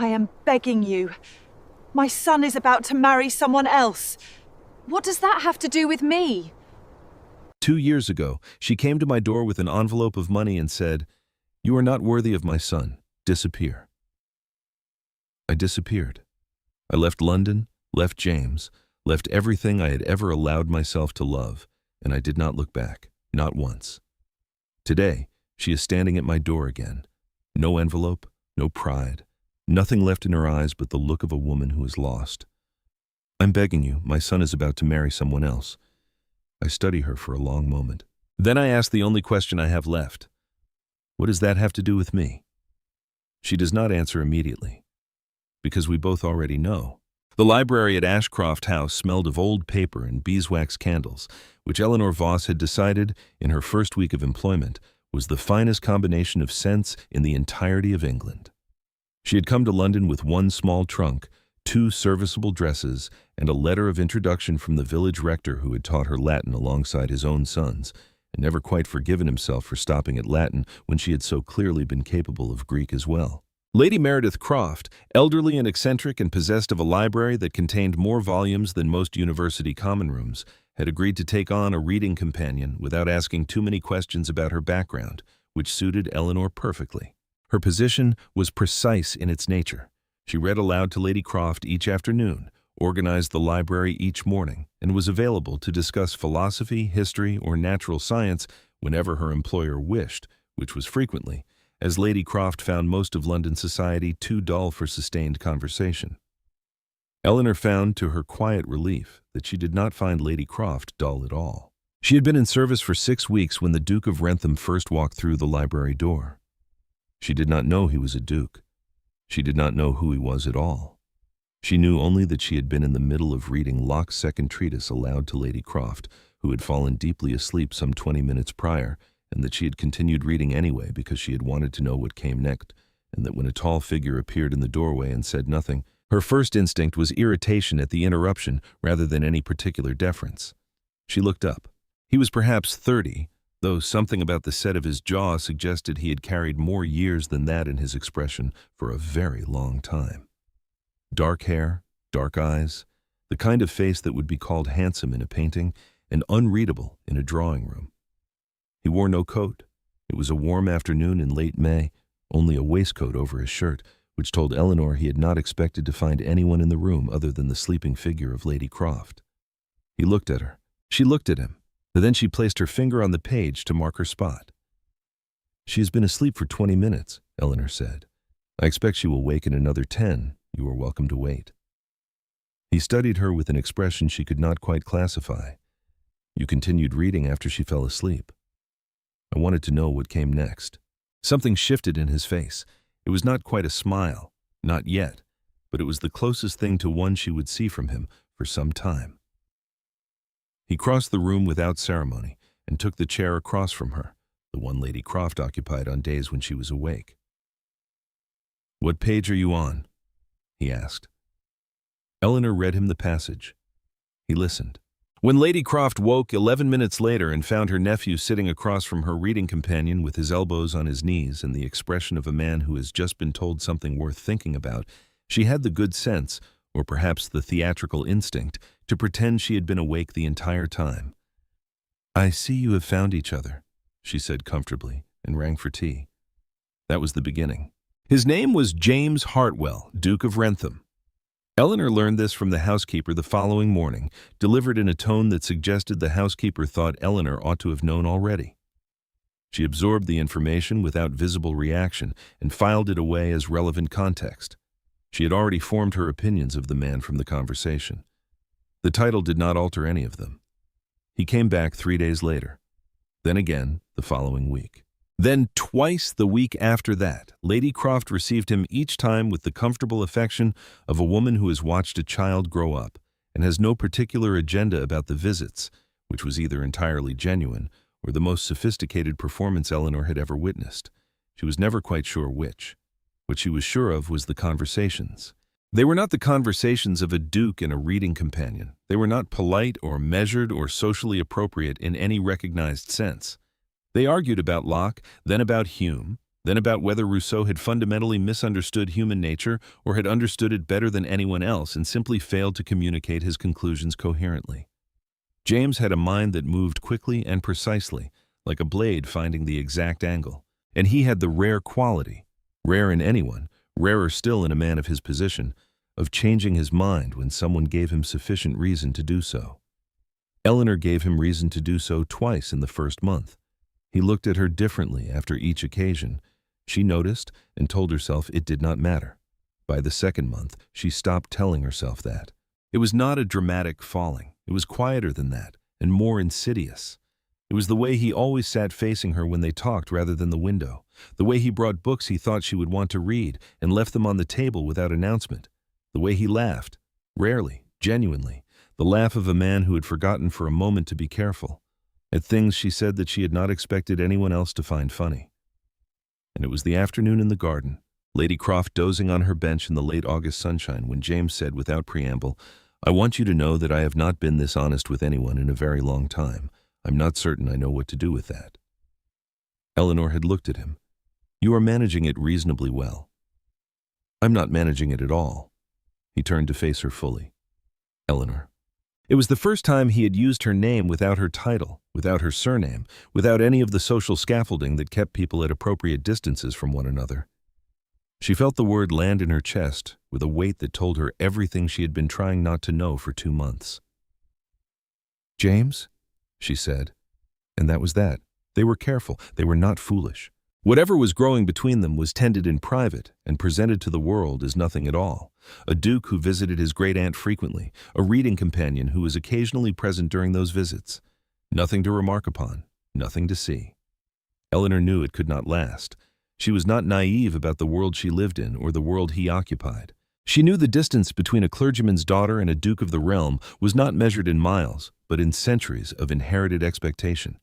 I am begging you. My son is about to marry someone else. What does that have to do with me? 2 years ago, she came to my door with an envelope of money and said, "You are not worthy of my son. Disappear." I disappeared. I left London, left James, left everything I had ever allowed myself to love, and I did not look back, not once. Today, she is standing at my door again. No envelope, no pride, nothing left in her eyes but the look of a woman who is lost. "I'm begging you, my son is about to marry someone else." I study her for a long moment. Then I ask the only question I have left. What does that have to do with me? She does not answer immediately, because we both already know. The library at Ashcroft House smelled of old paper and beeswax candles, which Eleanor Voss had decided, in her first week of employment, was the finest combination of scents in the entirety of England. She had come to London with one small trunk, 2 serviceable dresses, and a letter of introduction from the village rector who had taught her Latin alongside his own sons, and never quite forgiven himself for stopping at Latin when she had so clearly been capable of Greek as well. Lady Meredith Croft, elderly and eccentric and possessed of a library that contained more volumes than most university common rooms, had agreed to take on a reading companion without asking too many questions about her background, which suited Eleanor perfectly. Her position was precise in its nature. She read aloud to Lady Croft each afternoon, organized the library each morning, and was available to discuss philosophy, history, or natural science whenever her employer wished, which was frequently, as Lady Croft found most of London society too dull for sustained conversation. Eleanor found, to her quiet relief, that she did not find Lady Croft dull at all. She had been in service for 6 weeks when the Duke of Wrentham first walked through the library door. She did not know he was a duke. She did not know who he was at all. She knew only that she had been in the middle of reading Locke's second treatise aloud to Lady Croft, who had fallen deeply asleep some 20 minutes prior, and that she had continued reading anyway because she had wanted to know what came next, and that when a tall figure appeared in the doorway and said nothing, her first instinct was irritation at the interruption rather than any particular deference. She looked up. He was perhaps 30, though something about the set of his jaw suggested he had carried more years than that in his expression for a very long time. Dark hair, dark eyes, the kind of face that would be called handsome in a painting and unreadable in a drawing room. He wore no coat. It was a warm afternoon in late May, only a waistcoat over his shirt, which told Eleanor he had not expected to find anyone in the room other than the sleeping figure of Lady Croft. He looked at her. She looked at him. Then she placed her finger on the page to mark her spot. "She has been asleep for 20 minutes, Eleanor said. "I expect she will wake in another 10. You are welcome to wait." He studied her with an expression she could not quite classify. "You continued reading after she fell asleep." I wanted to know what came next. Something shifted in his face. It was not quite a smile, not yet, but it was the closest thing to one she would see from him for some time. He crossed the room without ceremony and took the chair across from her, the one Lady Croft occupied on days when she was awake. "What page are you on?" he asked. Eleanor read him the passage. He listened. When Lady Croft woke 11 minutes later and found her nephew sitting across from her reading companion with his elbows on his knees and the expression of a man who has just been told something worth thinking about, she had the good sense, or perhaps the theatrical instinct, to pretend she had been awake the entire time. "I see you have found each other," she said comfortably, and rang for tea. That was the beginning. His name was James Hartwell, Duke of Wrentham. Eleanor learned this from the housekeeper the following morning, delivered in a tone that suggested the housekeeper thought Eleanor ought to have known already. She absorbed the information without visible reaction and filed it away as relevant context. She had already formed her opinions of the man from the conversation. The title did not alter any of them. He came back 3 days later, then again the following week. Then twice the week after that, Lady Croft received him each time with the comfortable affection of a woman who has watched a child grow up and has no particular agenda about the visits, which was either entirely genuine or the most sophisticated performance Eleanor had ever witnessed. She was never quite sure which. What she was sure of was the conversations. They were not the conversations of a duke and a reading companion. They were not polite or measured or socially appropriate in any recognized sense. They argued about Locke, then about Hume, then about whether Rousseau had fundamentally misunderstood human nature or had understood it better than anyone else and simply failed to communicate his conclusions coherently. James had a mind that moved quickly and precisely, like a blade finding the exact angle. And he had the rare quality, rare in anyone, rarer still in a man of his position, of changing his mind when someone gave him sufficient reason to do so. Eleanor gave him reason to do so twice in the first month. He looked at her differently after each occasion. She noticed and told herself it did not matter. By the second month, she stopped telling herself that. It was not a dramatic falling. It was quieter than that, and more insidious. It was the way he always sat facing her when they talked rather than the window, the way he brought books he thought she would want to read and left them on the table without announcement, the way he laughed, rarely, genuinely, the laugh of a man who had forgotten for a moment to be careful, at things she said that she had not expected anyone else to find funny. And it was the afternoon in the garden, Lady Croft dozing on her bench in the late August sunshine, when James said without preamble, "I want you to know that I have not been this honest with anyone in a very long time. I'm not certain I know what to do with that." Eleanor had looked at him. "You are managing it reasonably well." "I'm not managing it at all." He turned to face her fully. "Eleanor." It was the first time he had used her name without her title, without her surname, without any of the social scaffolding that kept people at appropriate distances from one another. She felt the word land in her chest with a weight that told her everything she had been trying not to know for 2 months. "James?" she said. And that was that. They were careful. They were not foolish. Whatever was growing between them was tended in private and presented to the world as nothing at all. A duke who visited his great-aunt frequently, a reading companion who was occasionally present during those visits. Nothing to remark upon, nothing to see. Eleanor knew it could not last. She was not naive about the world she lived in or the world he occupied. She knew the distance between a clergyman's daughter and a duke of the realm was not measured in miles, but in centuries of inherited expectation,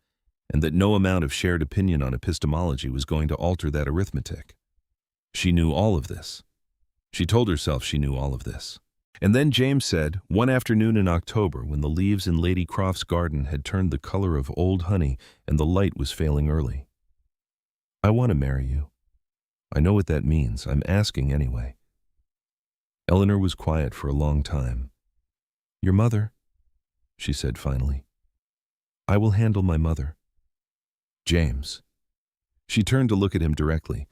and that no amount of shared opinion on epistemology was going to alter that arithmetic. She knew all of this. She told herself she knew all of this. And then James said, one afternoon in October, when the leaves in Lady Croft's garden had turned the color of old honey and the light was failing early, "I want to marry you. I know what that means. I'm asking anyway." Eleanor was quiet for a long time. "Your mother," she said finally. "I will handle my mother." "James." She turned to look at him directly.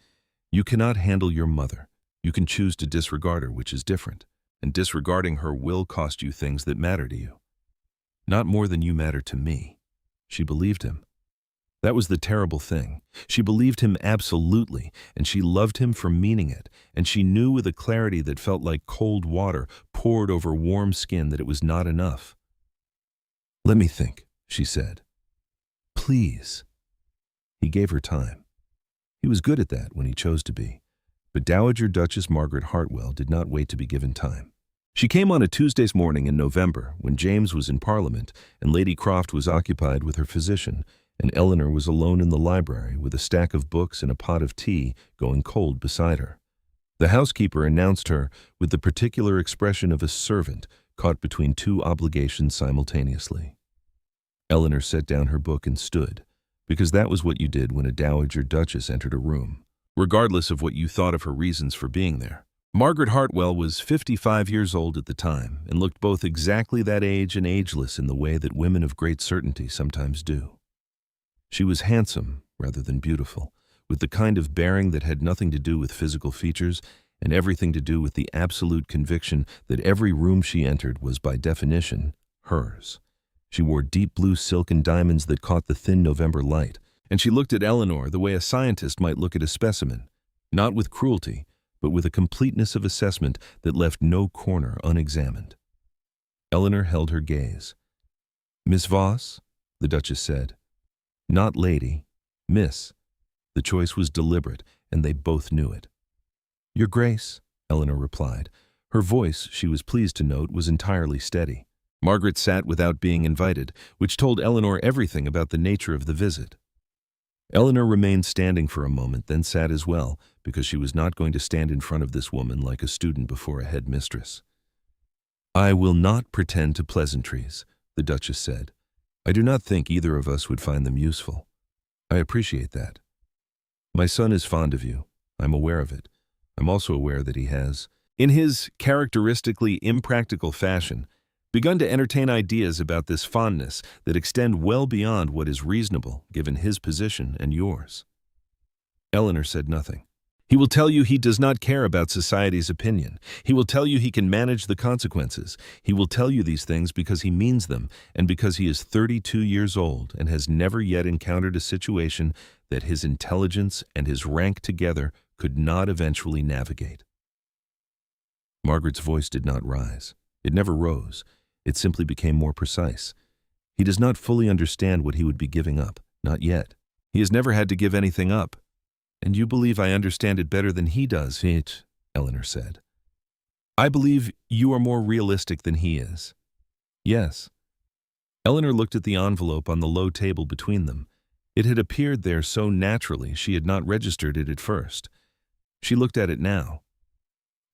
"You cannot handle your mother. You can choose to disregard her, which is different. And disregarding her will cost you things that matter to you. Not more than you matter to me." She believed him. That was the terrible thing. She believed him absolutely, and she loved him for meaning it, and she knew with a clarity that felt like cold water poured over warm skin that it was not enough. "Let me think," she said. "Please." He gave her time. He was good at that when he chose to be. But Dowager Duchess Margaret Hartwell did not wait to be given time. She came on a Tuesday's morning in November when James was in Parliament and Lady Croft was occupied with her physician, and Eleanor was alone in the library with a stack of books and a pot of tea going cold beside her. The housekeeper announced her with the particular expression of a servant caught between two obligations simultaneously. Eleanor set down her book and stood, because that was what you did when a Dowager Duchess entered a room, regardless of what you thought of her reasons for being there. Margaret Hartwell was 55 years old at the time and looked both exactly that age and ageless in the way that women of great certainty sometimes do. She was handsome rather than beautiful, with the kind of bearing that had nothing to do with physical features and everything to do with the absolute conviction that every room she entered was by definition hers. She wore deep blue silk and diamonds that caught the thin November light, and she looked at Eleanor the way a scientist might look at a specimen, not with cruelty, but with a completeness of assessment that left no corner unexamined. Eleanor held her gaze. "Miss Voss," the Duchess said. Not lady, Miss. The choice was deliberate, and they both knew it. "Your Grace," Eleanor replied. Her voice, she was pleased to note, was entirely steady. Margaret sat without being invited, which told Eleanor everything about the nature of the visit. Eleanor remained standing for a moment, then sat as well, because she was not going to stand in front of this woman like a student before a headmistress. "I will not pretend to pleasantries," the Duchess said. "I do not think either of us would find them useful. I appreciate that. My son is fond of you. I'm aware of it. I'm also aware that he has, in his characteristically impractical fashion, begun to entertain ideas about this fondness that extend well beyond what is reasonable given his position and yours. Eleanor said nothing. He will tell you he does not care about society's opinion. He will tell you he can manage the consequences. He will tell you these things because he means them and because he is 32 years old and has never yet encountered a situation that his intelligence and his rank together could not eventually navigate. Margaret's voice did not rise. It never rose. It simply became more precise. He does not fully understand what he would be giving up, not yet. He has never had to give anything up. And you believe I understand it better than he does, Eleanor said. I believe you are more realistic than he is. Yes. Eleanor looked at the envelope on the low table between them. It had appeared there so naturally she had not registered it at first. She looked at it now.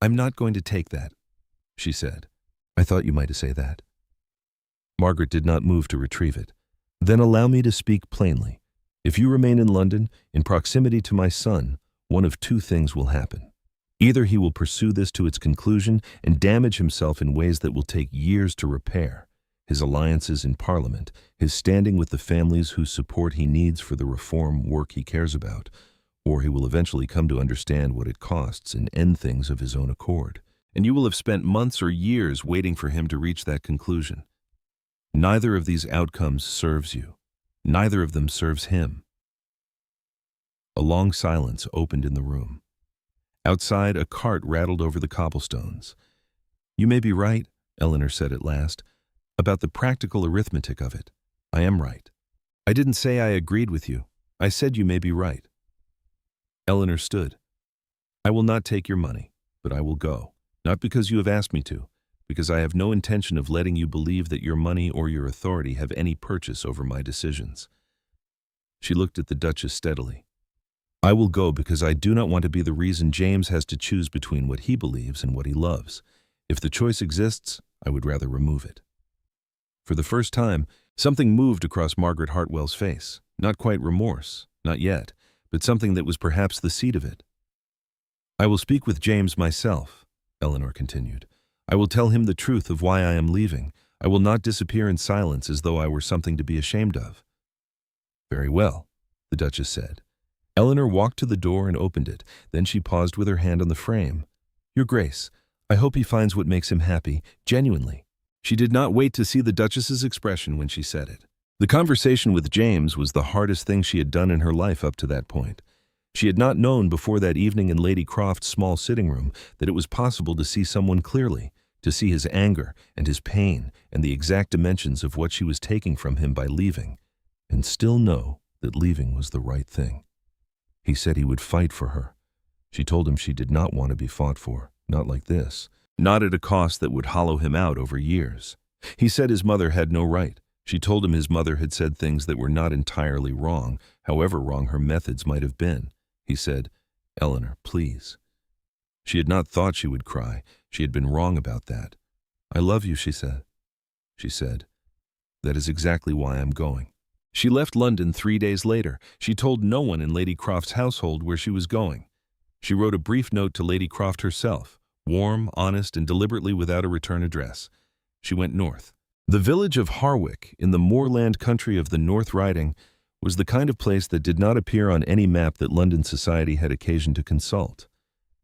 I'm not going to take that, she said. I thought you might say that. Margaret did not move to retrieve it. Then allow me to speak plainly. If you remain in London, in proximity to my son, one of two things will happen. Either he will pursue this to its conclusion and damage himself in ways that will take years to repair, his alliances in Parliament, his standing with the families whose support he needs for the reform work he cares about, or he will eventually come to understand what it costs and end things of his own accord. And you will have spent months or years waiting for him to reach that conclusion. Neither of these outcomes serves you. Neither of them serves him. A long silence opened in the room. Outside, a cart rattled over the cobblestones. You may be right, Eleanor said at last, about the practical arithmetic of it. I am right. I didn't say I agreed with you. I said you may be right. Eleanor stood. I will not take your money, but I will go. Not because you have asked me to, because I have no intention of letting you believe that your money or your authority have any purchase over my decisions. She looked at the Duchess steadily. I will go because I do not want to be the reason James has to choose between what he believes and what he loves. If the choice exists, I would rather remove it. For the first time, something moved across Margaret Hartwell's face. Not quite remorse, not yet, but something that was perhaps the seed of it. I will speak with James myself, Eleanor continued. I will tell him the truth of why I am leaving. I will not disappear in silence as though I were something to be ashamed of. Very well, the Duchess said. Eleanor walked to the door and opened it. Then she paused with her hand on the frame. Your Grace, I hope he finds what makes him happy, genuinely. She did not wait to see the Duchess's expression when she said it. The conversation with James was the hardest thing she had done in her life up to that point. She had not known before that evening in Lady Croft's small sitting room that it was possible to see someone clearly, to see his anger and his pain and the exact dimensions of what she was taking from him by leaving, and still know that leaving was the right thing. He said he would fight for her. She told him she did not want to be fought for, not like this, not at a cost that would hollow him out over years. He said his mother had no right. She told him his mother had said things that were not entirely wrong, however wrong her methods might have been. He said, Eleanor, please. She had not thought she would cry. She had been wrong about that. I love you, she said. She said, that is exactly why I'm going. She left London 3 days later. She told no one in Lady Croft's household where she was going. She wrote a brief note to Lady Croft herself, warm, honest, and deliberately without a return address. She went north. The village of Harwick, in the moorland country of the North Riding, was the kind of place that did not appear on any map that London society had occasion to consult.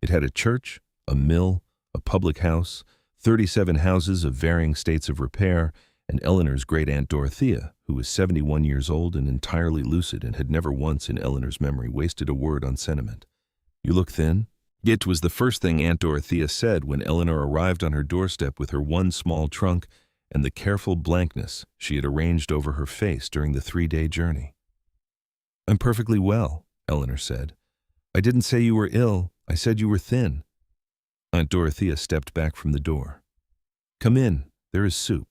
It had a church, a mill, a public house, 37 houses of varying states of repair, and Eleanor's great-aunt Dorothea, who was 71 years old and entirely lucid and had never once in Eleanor's memory wasted a word on sentiment. You look thin? It was the first thing Aunt Dorothea said when Eleanor arrived on her doorstep with her one small trunk and the careful blankness she had arranged over her face during the 3-day journey. I'm perfectly well, Eleanor said. I didn't say you were ill. I said you were thin. Aunt Dorothea stepped back from the door. Come in. There is soup.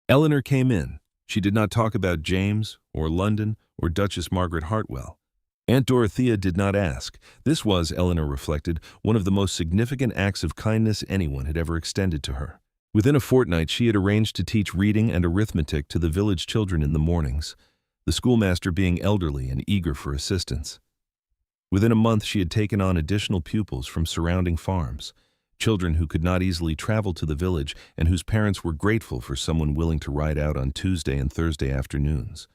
Eleanor came in. She did not talk about James, or London, or Duchess Margaret Hartwell. Aunt Dorothea did not ask. This was, Eleanor reflected, one of the most significant acts of kindness anyone had ever extended to her. Within a fortnight, she had arranged to teach reading and arithmetic to the village children in the mornings, the schoolmaster being elderly and eager for assistance. Within a month, she had taken on additional pupils from surrounding farms, children who could not easily travel to the village and whose parents were grateful for someone willing to ride out on Tuesday and Thursday afternoons.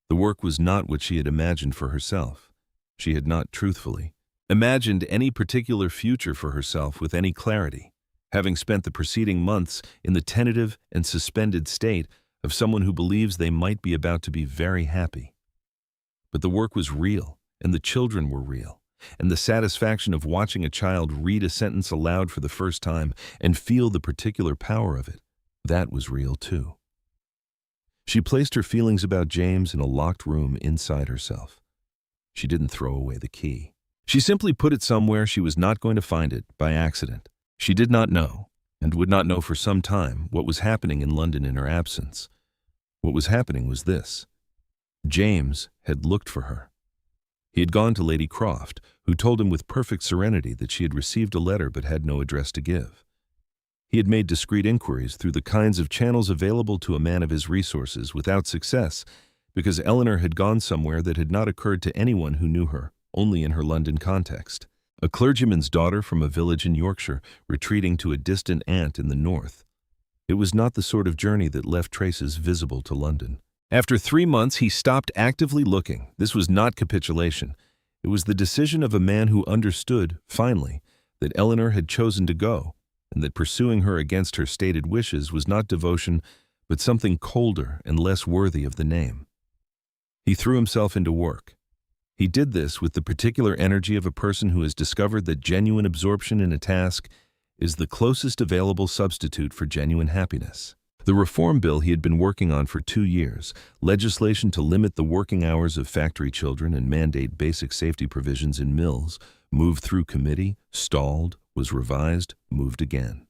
The work was not what she had imagined for herself. She had not, truthfully, imagined any particular future for herself with any clarity, having spent the preceding months in the tentative and suspended state of someone who believes they might be about to be very happy. But the work was real, and the children were real, and the satisfaction of watching a child read a sentence aloud for the first time and feel the particular power of it, that was real too. She placed her feelings about James in a locked room inside herself. She didn't throw away the key. She simply put it somewhere she was not going to find it by accident. She did not know, and would not know for some time, what was happening in London in her absence. What was happening was this. James had looked for her. He had gone to Lady Croft, who told him with perfect serenity that she had received a letter but had no address to give. He had made discreet inquiries through the kinds of channels available to a man of his resources without success, because Eleanor had gone somewhere that had not occurred to anyone who knew her, only in her London context. A clergyman's daughter from a village in Yorkshire, retreating to a distant aunt in the north. It was not the sort of journey that left traces visible to London. After 3 months, he stopped actively looking. This was not capitulation. It was the decision of a man who understood, finally, that Eleanor had chosen to go, and that pursuing her against her stated wishes was not devotion, but something colder and less worthy of the name. He threw himself into work. He did this with the particular energy of a person who has discovered that genuine absorption in a task is the closest available substitute for genuine happiness. The reform bill he had been working on for 2 years, legislation to limit the working hours of factory children and mandate basic safety provisions in mills, moved through committee, stalled, was revised, moved again.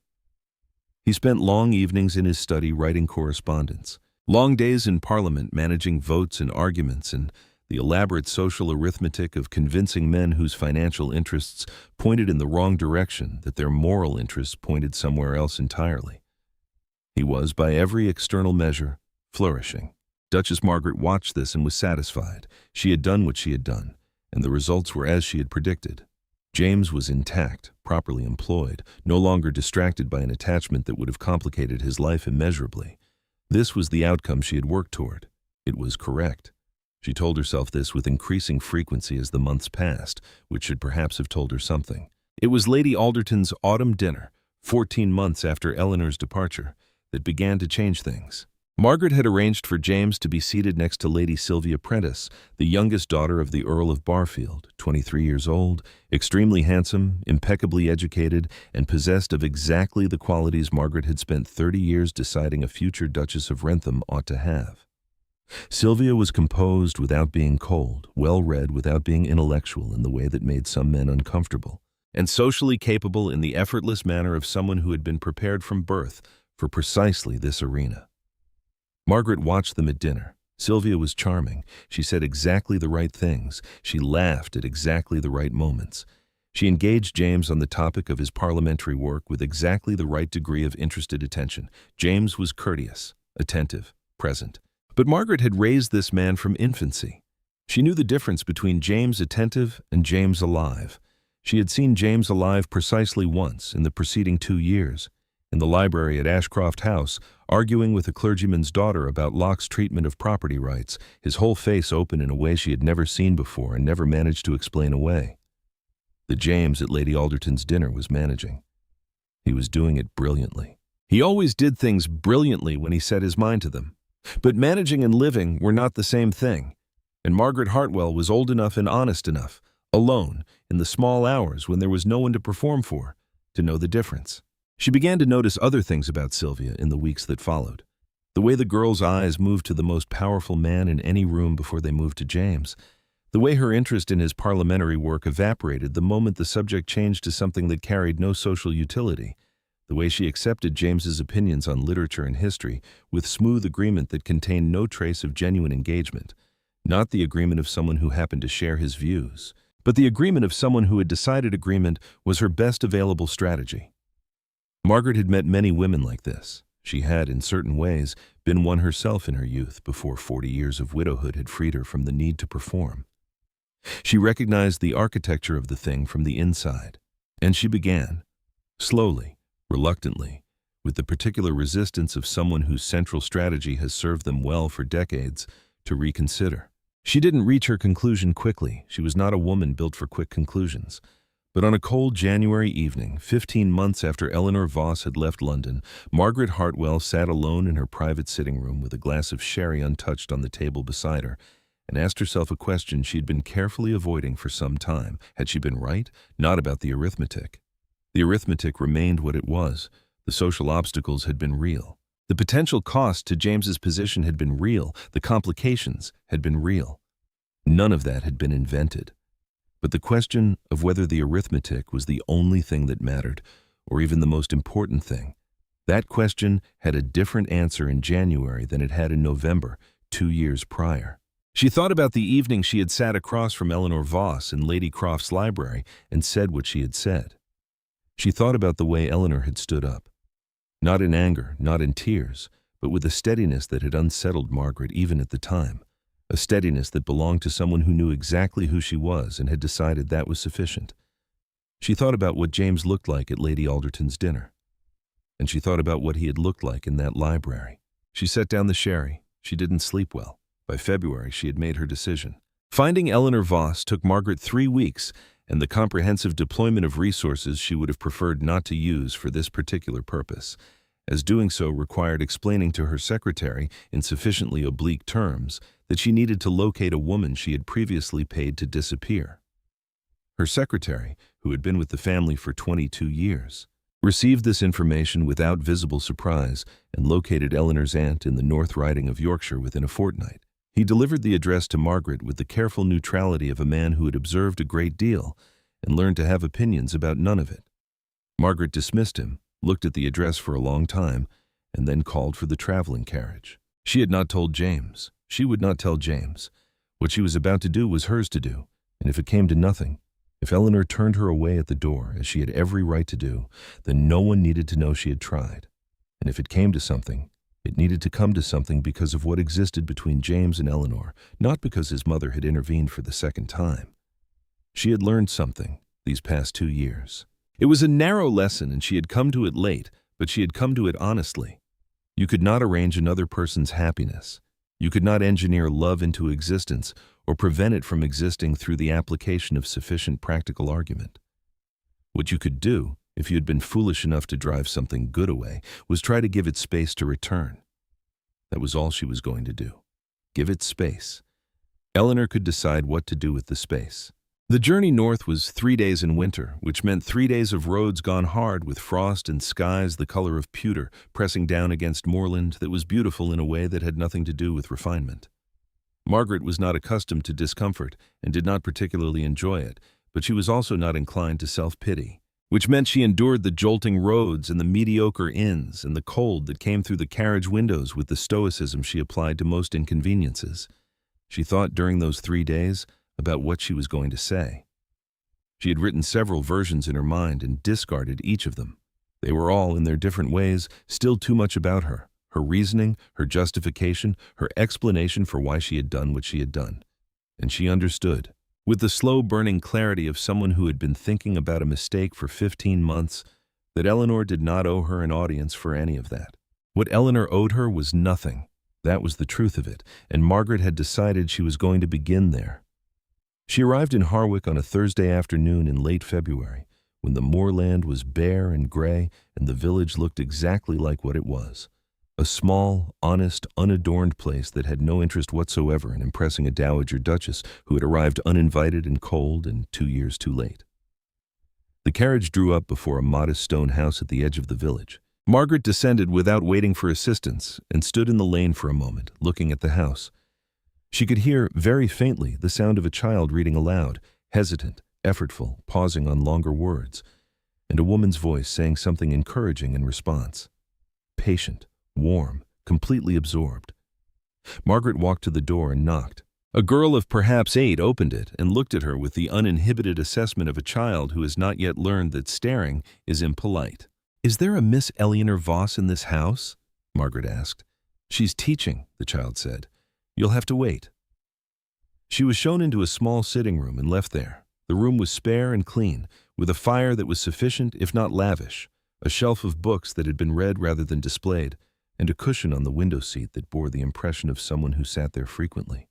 He spent long evenings in his study writing correspondence, long days in Parliament managing votes and arguments and the elaborate social arithmetic of convincing men whose financial interests pointed in the wrong direction that their moral interests pointed somewhere else entirely. He was, by every external measure, flourishing. Duchess Margaret watched this and was satisfied. She had done what she had done, and the results were as she had predicted. James was intact, properly employed, no longer distracted by an attachment that would have complicated his life immeasurably. This was the outcome she had worked toward. It was correct. She told herself this with increasing frequency as the months passed, which should perhaps have told her something. It was Lady Alderton's autumn dinner, 14 months after Eleanor's departure, that began to change things. Margaret had arranged for James to be seated next to Lady Sylvia Prentice, the youngest daughter of the Earl of Barfield, 23 years old, extremely handsome, impeccably educated, and possessed of exactly the qualities Margaret had spent 30 years deciding a future Duchess of Wrentham ought to have. Sylvia was composed without being cold, well-read without being intellectual in the way that made some men uncomfortable, and socially capable in the effortless manner of someone who had been prepared from birth for precisely this arena. Margaret watched them at dinner. Sylvia was charming. She said exactly the right things. She laughed at exactly the right moments. She engaged James on the topic of his parliamentary work with exactly the right degree of interested attention. James was courteous, attentive, present. But Margaret had raised this man from infancy. She knew the difference between James attentive and James alive. She had seen James alive precisely once in the preceding 2 years, in the library at Ashcroft House, arguing with a clergyman's daughter about Locke's treatment of property rights, his whole face open in a way she had never seen before and never managed to explain away. The James at Lady Alderton's dinner was managing. He was doing it brilliantly. He always did things brilliantly when he set his mind to them. But managing and living were not the same thing, and Margaret Hartwell was old enough and honest enough, alone, in the small hours when there was no one to perform for, to know the difference. She began to notice other things about Sylvia in the weeks that followed. The way the girl's eyes moved to the most powerful man in any room before they moved to James. The way her interest in his parliamentary work evaporated the moment the subject changed to something that carried no social utility. The way she accepted James's opinions on literature and history with smooth agreement that contained no trace of genuine engagement. Not the agreement of someone who happened to share his views, but the agreement of someone who had decided agreement was her best available strategy. Margaret had met many women like this. She had, in certain ways, been one herself in her youth before 40 years of widowhood had freed her from the need to perform. She recognized the architecture of the thing from the inside, and she began, slowly, reluctantly, with the particular resistance of someone whose central strategy has served them well for decades, to reconsider. She didn't reach her conclusion quickly. She was not a woman built for quick conclusions. But on a cold January evening, 15 months after Eleanor Voss had left London, Margaret Hartwell sat alone in her private sitting room with a glass of sherry untouched on the table beside her, and asked herself a question she had been carefully avoiding for some time. Had she been right? Not about the arithmetic. The arithmetic remained what it was. The social obstacles had been real. The potential cost to James's position had been real. The complications had been real. None of that had been invented. But the question of whether the arithmetic was the only thing that mattered, or even the most important thing, that question had a different answer in January than it had in November, 2 years prior. She thought about the evening she had sat across from Eleanor Voss in Lady Croft's library and said what she had said. She thought about the way Eleanor had stood up. Not in anger, not in tears, but with a steadiness that had unsettled Margaret even at the time. A steadiness that belonged to someone who knew exactly who she was and had decided that was sufficient. She thought about what James looked like at Lady Alderton's dinner. And she thought about what he had looked like in that library. She set down the sherry. She didn't sleep well. By February, she had made her decision. Finding Eleanor Voss took Margaret 3 weeks, and the comprehensive deployment of resources she would have preferred not to use for this particular purpose, as doing so required explaining to her secretary in sufficiently oblique terms that she needed to locate a woman she had previously paid to disappear. Her secretary, who had been with the family for 22 years, received this information without visible surprise and located Eleanor's aunt in the North Riding of Yorkshire within a fortnight. He delivered the address to Margaret with the careful neutrality of a man who had observed a great deal and learned to have opinions about none of it. Margaret dismissed him, looked at the address for a long time, and then called for the traveling carriage. She had not told James. She would not tell James. What she was about to do was hers to do, and if it came to nothing, if Eleanor turned her away at the door, as she had every right to do, then no one needed to know she had tried. And if it came to something, it needed to come to something because of what existed between James and Eleanor, not because his mother had intervened for the second time. She had learned something these past 2 years. It was a narrow lesson, and she had come to it late, but she had come to it honestly. You could not arrange another person's happiness. You could not engineer love into existence or prevent it from existing through the application of sufficient practical argument. What you could do, if you had been foolish enough to drive something good away, was try to give it space to return. That was all she was going to do. Give it space. Eleanor could decide what to do with the space. The journey north was 3 days in winter, which meant 3 days of roads gone hard with frost and skies the color of pewter pressing down against moorland that was beautiful in a way that had nothing to do with refinement. Margaret was not accustomed to discomfort and did not particularly enjoy it, but she was also not inclined to self-pity, which meant she endured the jolting roads and the mediocre inns and the cold that came through the carriage windows with the stoicism she applied to most inconveniences. She thought during those 3 days about what she was going to say. She had written several versions in her mind and discarded each of them. They were all, in their different ways, still too much about her reasoning, her justification, her explanation for why she had done what she had done. And she understood, with the slow-burning clarity of someone who had been thinking about a mistake for 15 months, that Eleanor did not owe her an audience for any of that. What Eleanor owed her was nothing. That was the truth of it, and Margaret had decided she was going to begin there. She arrived in Harwick on a Thursday afternoon in late February, when the moorland was bare and gray and the village looked exactly like what it was. A small, honest, unadorned place that had no interest whatsoever in impressing a Dowager Duchess who had arrived uninvited and cold and 2 years too late. The carriage drew up before a modest stone house at the edge of the village. Margaret descended without waiting for assistance and stood in the lane for a moment, looking at the house. She could hear, very faintly, the sound of a child reading aloud, hesitant, effortful, pausing on longer words, and a woman's voice saying something encouraging in response. Patient, warm, completely absorbed. Margaret walked to the door and knocked. A girl of perhaps 8 opened it and looked at her with the uninhibited assessment of a child who has not yet learned that staring is impolite. "Is there a Miss Eleanor Voss in this house?" Margaret asked. "She's teaching," the child said. "You'll have to wait." She was shown into a small sitting room and left there. The room was spare and clean, with a fire that was sufficient, if not lavish, a shelf of books that had been read rather than displayed, and a cushion on the window seat that bore the impression of someone who sat there frequently.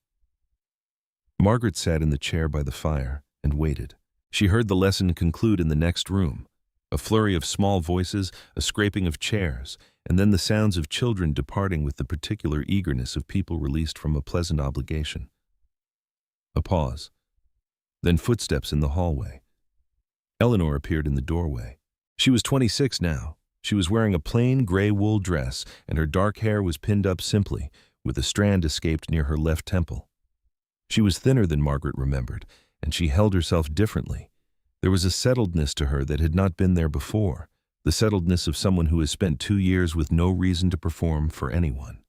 Margaret sat in the chair by the fire and waited. She heard the lesson conclude in the next room, a flurry of small voices, a scraping of chairs, and then the sounds of children departing with the particular eagerness of people released from a pleasant obligation. A pause, then footsteps in the hallway. Eleanor appeared in the doorway. She was 26 now. She was wearing a plain gray wool dress, and her dark hair was pinned up simply, with a strand escaped near her left temple. She was thinner than Margaret remembered, and she held herself differently. There was a settledness to her that had not been there before, the settledness of someone who has spent 2 years with no reason to perform for anyone.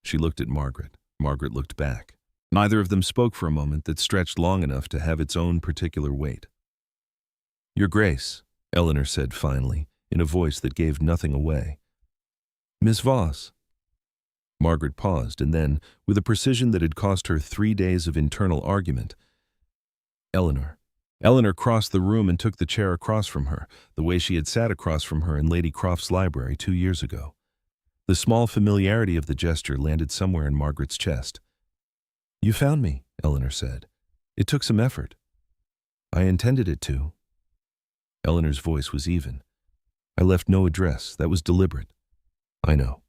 She looked at Margaret. Margaret looked back. Neither of them spoke for a moment that stretched long enough to have its own particular weight. "Your Grace," Eleanor said finally, in a voice that gave nothing away. "Miss Voss." Margaret paused, and then, with a precision that had cost her 3 days of internal argument, "Eleanor." Eleanor crossed the room and took the chair across from her, the way she had sat across from her in Lady Croft's library 2 years ago. The small familiarity of the gesture landed somewhere in Margaret's chest. "You found me," Eleanor said. "It took some effort." "I intended it to." Eleanor's voice was even. "I left no address. That was deliberate." "I know."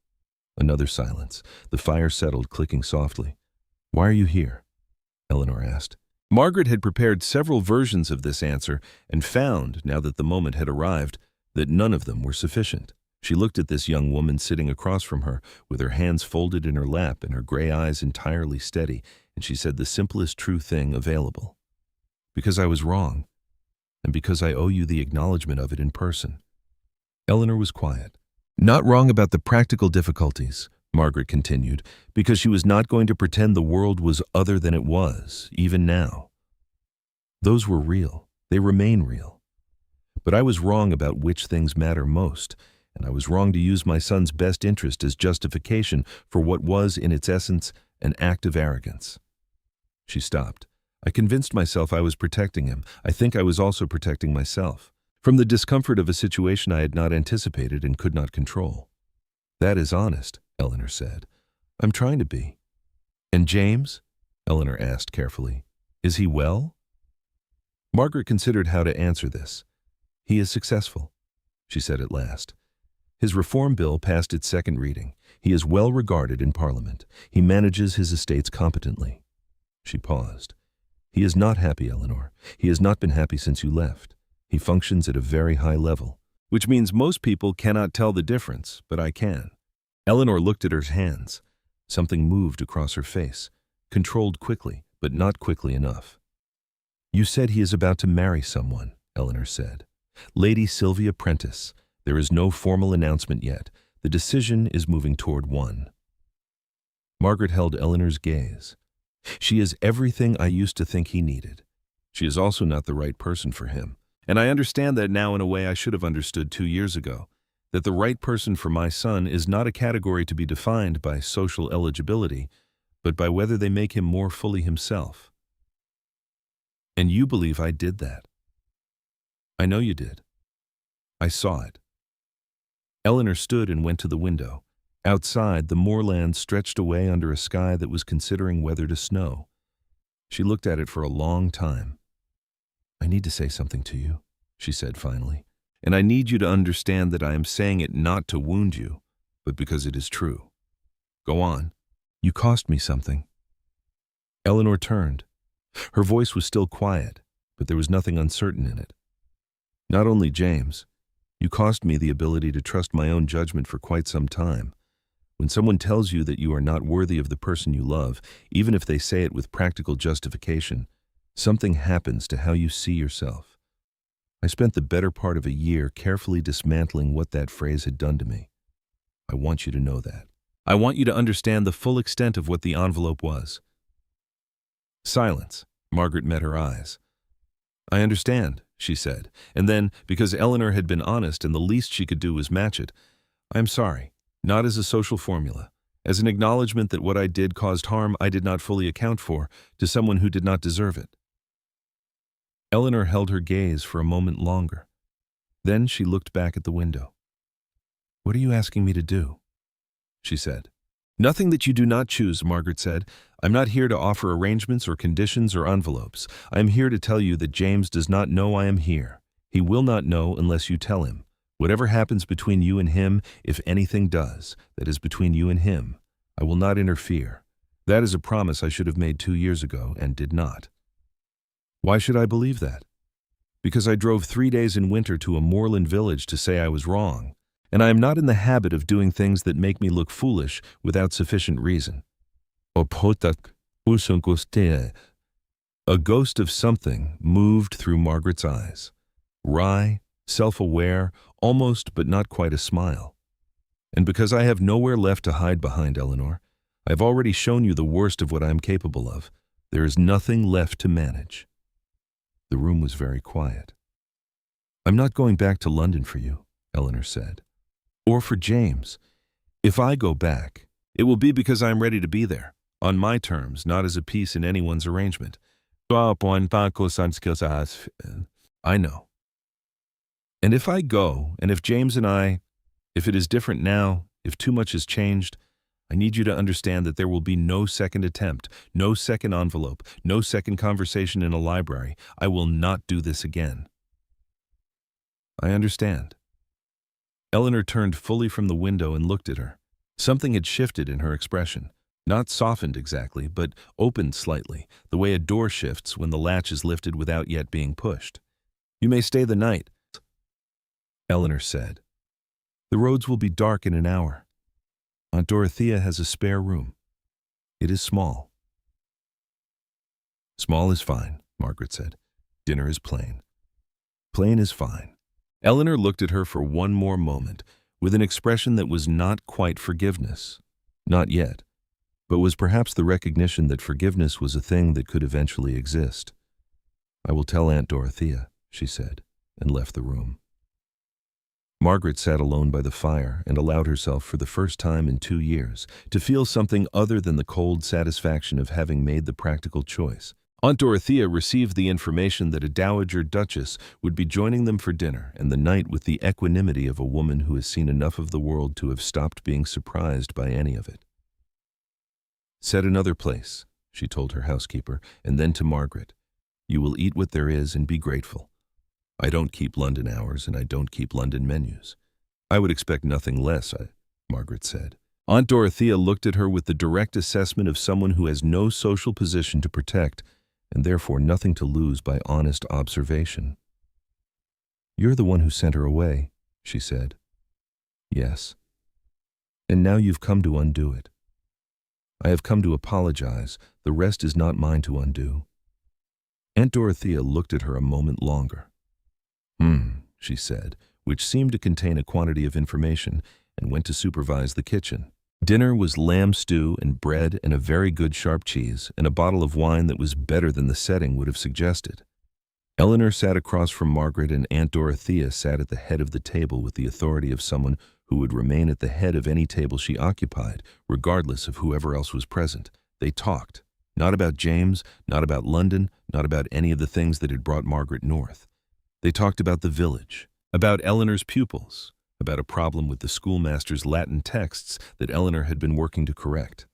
Another silence. The fire settled, clicking softly. "Why are you here?" Eleanor asked. Margaret had prepared several versions of this answer and found, now that the moment had arrived, that none of them were sufficient. She looked at this young woman sitting across from her, with her hands folded in her lap and her gray eyes entirely steady, and she said the simplest true thing available. "Because I was wrong, and because I owe you the acknowledgement of it in person." Eleanor was quiet. "Not wrong about the practical difficulties," Margaret continued, "because she was not going to pretend the world was other than it was, even now. Those were real. They remain real. But I was wrong about which things matter most, and I was wrong to use my son's best interest as justification for what was, in its essence, an act of arrogance." She stopped. "I convinced myself I was protecting him. I think I was also protecting myself from the discomfort of a situation I had not anticipated and could not control." "That is honest," Eleanor said. "I'm trying to be." "And James?" Eleanor asked carefully. "Is he well?" Margaret considered how to answer this. "He is successful," she said at last. "His reform bill passed its second reading. He is well regarded in Parliament. He manages his estates competently." She paused. "He is not happy, Eleanor. He has not been happy since you left. He functions at a very high level, which means most people cannot tell the difference, but I can." Eleanor looked at her hands. Something moved across her face, controlled quickly, but not quickly enough. "You said he is about to marry someone," Eleanor said. "Lady Sylvia Prentice. There is no formal announcement yet. The decision is moving toward one." Margaret held Eleanor's gaze. "She is everything I used to think he needed. She is also not the right person for him. And I understand that now in a way I should have understood 2 years ago, that the right person for my son is not a category to be defined by social eligibility, but by whether they make him more fully himself. And you believe I did that. I know you did. I saw it." Eleanor stood and went to the window. Outside, the moorland stretched away under a sky that was considering whether to snow. She looked at it for a long time. "I need to say something to you," she said finally. "And I need you to understand that I am saying it not to wound you, but because it is true. Go on. You cost me something." Eleanor turned. Her voice was still quiet, but there was nothing uncertain in it. "Not only James. You cost me the ability to trust my own judgment for quite some time. When someone tells you that you are not worthy of the person you love, even if they say it with practical justification, something happens to how you see yourself. I spent the better part of a year carefully dismantling what that phrase had done to me. I want you to know that. I want you to understand the full extent of what the envelope was." Silence. Margaret met her eyes. "I understand," she said, and then, because Eleanor had been honest and the least she could do was match it, "I'm sorry, not as a social formula, as an acknowledgement that what I did caused harm I did not fully account for to someone who did not deserve it. Eleanor held her gaze for a moment longer. Then she looked back at the window. "What are you asking me to do?" she said. "Nothing that you do not choose," Margaret said. "I'm not here to offer arrangements or conditions or envelopes. I am here to tell you that James does not know I am here. He will not know unless you tell him. Whatever happens between you and him, if anything does, that is between you and him, I will not interfere. That is a promise I should have made 2 years ago and did not." Why should I believe that? Because I drove 3 days in winter to a moorland village to say I was wrong, and I am not in the habit of doing things that make me look foolish without sufficient reason. A ghost of something moved through Margaret's eyes. Wry, self-aware, almost but not quite a smile. "And because I have nowhere left to hide behind, Eleanor, I have already shown you the worst of what I am capable of. There is nothing left to manage." The room was very quiet. "I'm not going back to London for you," Eleanor said. "Or for James. If I go back, it will be because I am ready to be there, on my terms, not as a piece in anyone's arrangement. I know. And if I go, and if James and if it is different now, if too much has changed, I need you to understand that there will be no second attempt, no second envelope, no second conversation in a library. I will not do this again." "I understand." Eleanor turned fully from the window and looked at her. Something had shifted in her expression. Not softened exactly, but opened slightly, the way a door shifts when the latch is lifted without yet being pushed. "You may stay the night," Eleanor said. "The roads will be dark in an hour. Aunt Dorothea has a spare room. It is small." "Small is fine," Margaret said. "Dinner is plain." "Plain is fine." Eleanor looked at her for one more moment, with an expression that was not quite forgiveness. Not yet, but was perhaps the recognition that forgiveness was a thing that could eventually exist. "I will tell Aunt Dorothea," she said, and left the room. Margaret sat alone by the fire and allowed herself for the first time in 2 years to feel something other than the cold satisfaction of having made the practical choice. Aunt Dorothea received the information that a Dowager Duchess would be joining them for dinner, and the night with the equanimity of a woman who has seen enough of the world to have stopped being surprised by any of it. "Set another place," she told her housekeeper, and then to Margaret. "You will eat what there is and be grateful. I don't keep London hours, and I don't keep London menus." "I would expect nothing less," Margaret said. Aunt Dorothea looked at her with the direct assessment of someone who has no social position to protect, and therefore nothing to lose by honest observation. "You're the one who sent her away," she said. "Yes. And now you've come to undo it." "I have come to apologize. The rest is not mine to undo." Aunt Dorothea looked at her a moment longer. She said, which seemed to contain a quantity of information, and went to supervise the kitchen. Dinner was lamb stew and bread and a very good sharp cheese and a bottle of wine that was better than the setting would have suggested. Eleanor sat across from Margaret, and Aunt Dorothea sat at the head of the table with the authority of someone who would remain at the head of any table she occupied, regardless of whoever else was present. They talked, not about James, not about London, not about any of the things that had brought Margaret north. They talked about the village, about Eleanor's pupils, about a problem with the schoolmaster's Latin texts that Eleanor had been working to correct.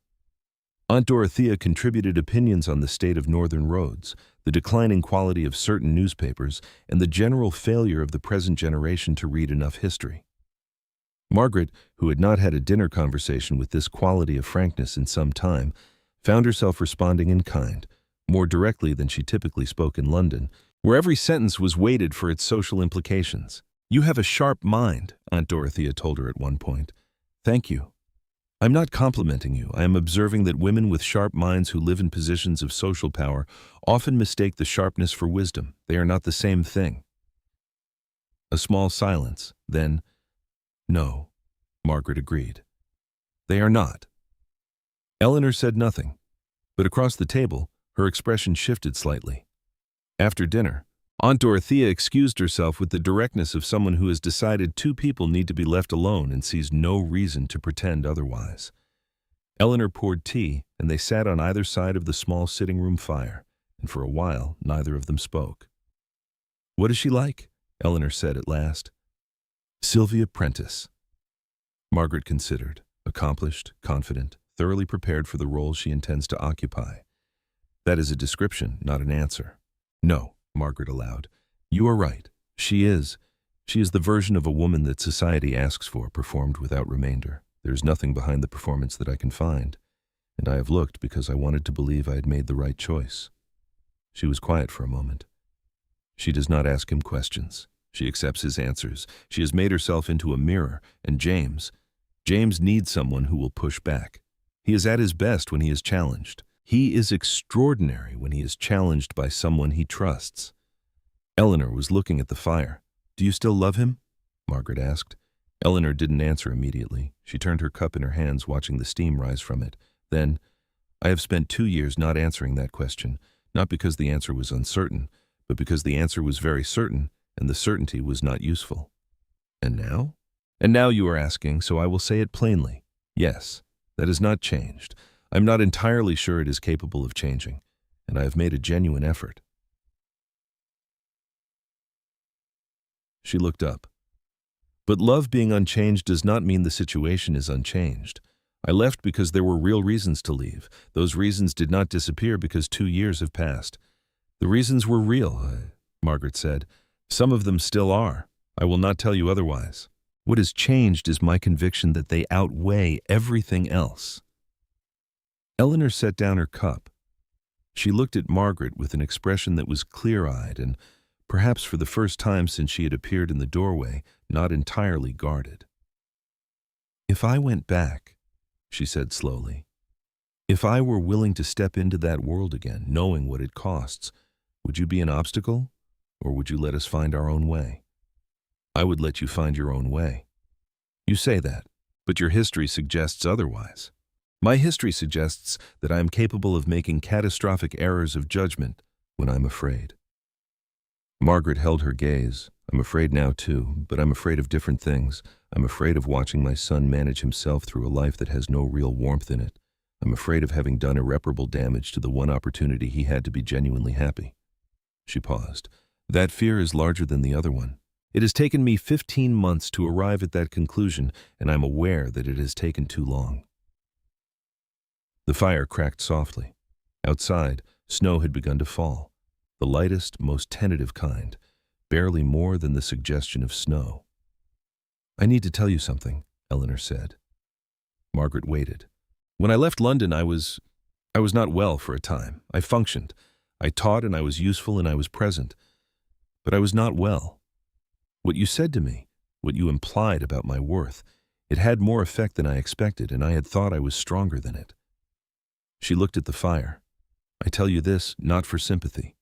Aunt Dorothea contributed opinions on the state of northern roads, the declining quality of certain newspapers, and the general failure of the present generation to read enough history. Margaret, who had not had a dinner conversation with this quality of frankness in some time, found herself responding in kind, more directly than she typically spoke in London, where every sentence was weighted for its social implications. "You have a sharp mind," Aunt Dorothea told her at one point. "Thank you. I'm not complimenting you. I am observing that women with sharp minds who live in positions of social power often mistake the sharpness for wisdom. They are not the same thing." A small silence, then, "No," Margaret agreed. "They are not." Eleanor said nothing, but across the table, her expression shifted slightly. After dinner, Aunt Dorothea excused herself with the directness of someone who has decided 2 people need to be left alone and sees no reason to pretend otherwise. Eleanor poured tea, and they sat on either side of the small sitting room fire, and for a while neither of them spoke. "What is she like?" Eleanor said at last. "Sylvia Prentice." Margaret considered, accomplished, confident, thoroughly prepared for the role she intends to occupy. "That is a description, not an answer." "No," Margaret allowed. "You are right. She is the version of a woman that society asks for, performed without remainder. There is nothing behind the performance that I can find, and I have looked because I wanted to believe I had made the right choice." She was quiet for a moment. "She does not ask him questions. She accepts his answers. She has made herself into a mirror, and James needs someone who will push back. He is at his best when he is challenged. He is extraordinary when he is challenged by someone he trusts." Eleanor was looking at the fire. "Do you still love him?" Margaret asked. Eleanor didn't answer immediately. She turned her cup in her hands, watching the steam rise from it. Then, "I have spent 2 years not answering that question, not because the answer was uncertain, but because the answer was very certain, and the certainty was not useful." "And now?" "And now you are asking, so I will say it plainly. Yes, that has not changed. I'm not entirely sure it is capable of changing, and I have made a genuine effort." She looked up. "But love being unchanged does not mean the situation is unchanged. I left because there were real reasons to leave. Those reasons did not disappear because 2 years have passed. The reasons were real," Margaret said. "Some of them still are. I will not tell you otherwise. What has changed is my conviction that they outweigh everything else." Eleanor set down her cup. She looked at Margaret with an expression that was clear-eyed and, perhaps for the first time since she had appeared in the doorway, not entirely guarded. "If I went back," she said slowly, "if I were willing to step into that world again, knowing what it costs, would you be an obstacle, or would you let us find our own way?" "I would let you find your own way." "You say that, but your history suggests otherwise." "My history suggests that I am capable of making catastrophic errors of judgment when I'm afraid." Margaret held her gaze. "I'm afraid now too, but I'm afraid of different things. I'm afraid of watching my son manage himself through a life that has no real warmth in it. I'm afraid of having done irreparable damage to the one opportunity he had to be genuinely happy." She paused. "That fear is larger than the other one. It has taken me 15 months to arrive at that conclusion, and I'm aware that it has taken too long." The fire cracked softly. Outside, snow had begun to fall. The lightest, most tentative kind, barely more than the suggestion of snow. "I need to tell you something," Eleanor said. Margaret waited. "When I left London, I was not well for a time. I functioned. I taught and I was useful and I was present. But I was not well. What you said to me, what you implied about my worth, it had more effect than I expected, and I had thought I was stronger than it." She looked at the fire. "I tell you this not for sympathy.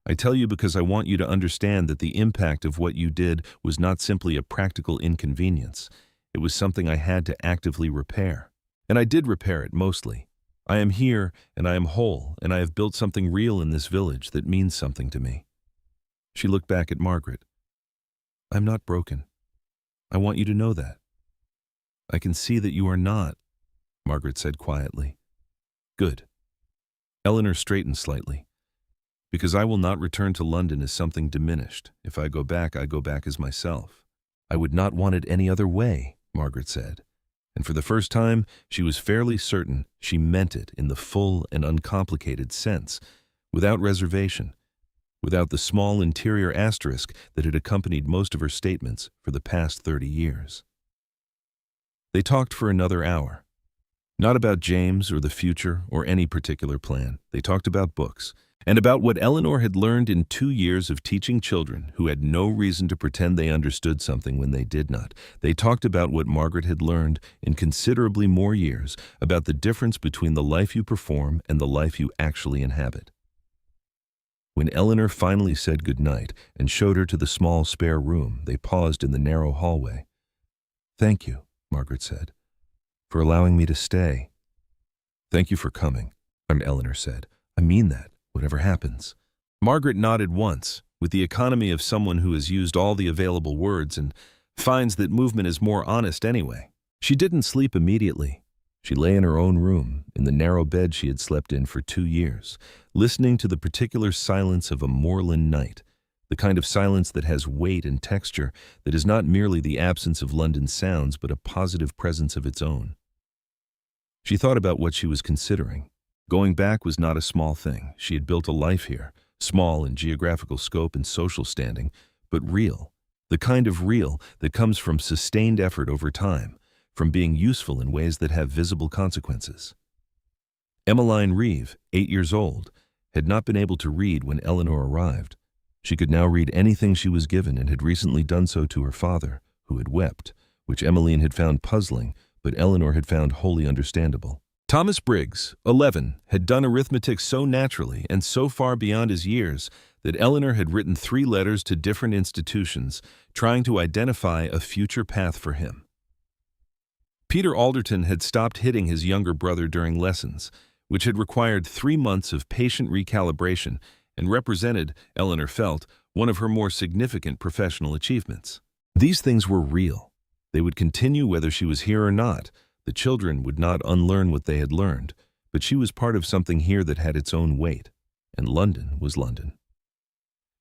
I tell you because I want you to understand that the impact of what you did was not simply a practical inconvenience. It was something I had to actively repair. And I did repair it mostly. I am here, and I am whole, and I have built something real in this village that means something to me." She looked back at Margaret. "I'm not broken. I want you to know that." "I can see that you are not," Margaret said quietly. "Good." Eleanor straightened slightly. "Because I will not return to London as something diminished. If I go back as myself." "I would not want it any other way," Margaret said. And for the first time, she was fairly certain she meant it in the full and uncomplicated sense, without reservation, without the small interior asterisk that had accompanied most of her statements for the past 30 years. They talked for another hour. Not about James or the future or any particular plan. They talked about books, and about what Eleanor had learned in 2 years of teaching children who had no reason to pretend they understood something when they did not. They talked about what Margaret had learned in considerably more years, about the difference between the life you perform and the life you actually inhabit. When Eleanor finally said goodnight and showed her to the small spare room, they paused in the narrow hallway. "Thank you," Margaret said, "for allowing me to stay." "Thank you for coming," Eleanor said. "I mean that. Whatever happens." Margaret nodded once, with the economy of someone who has used all the available words and finds that movement is more honest anyway. She didn't sleep immediately. She lay in her own room, in the narrow bed she had slept in for 2 years, listening to the particular silence of a moorland night, the kind of silence that has weight and texture, that is not merely the absence of London sounds but a positive presence of its own. She thought about what she was considering. Going back was not a small thing. She had built a life here, small in geographical scope and social standing, but real. The kind of real that comes from sustained effort over time, from being useful in ways that have visible consequences. Emmeline Reeve, 8 years old, had not been able to read when Eleanor arrived. She could now read anything she was given and had recently done so to her father, who had wept, which Emmeline had found puzzling, but Eleanor had found wholly understandable. Thomas Briggs, 11, had done arithmetic so naturally and so far beyond his years that Eleanor had written 3 letters to different institutions trying to identify a future path for him. Peter Alderton had stopped hitting his younger brother during lessons, which had required 3 months of patient recalibration and represented, Eleanor felt, one of her more significant professional achievements. These things were real. They would continue whether she was here or not. The children would not unlearn what they had learned, but she was part of something here that had its own weight, and London was London.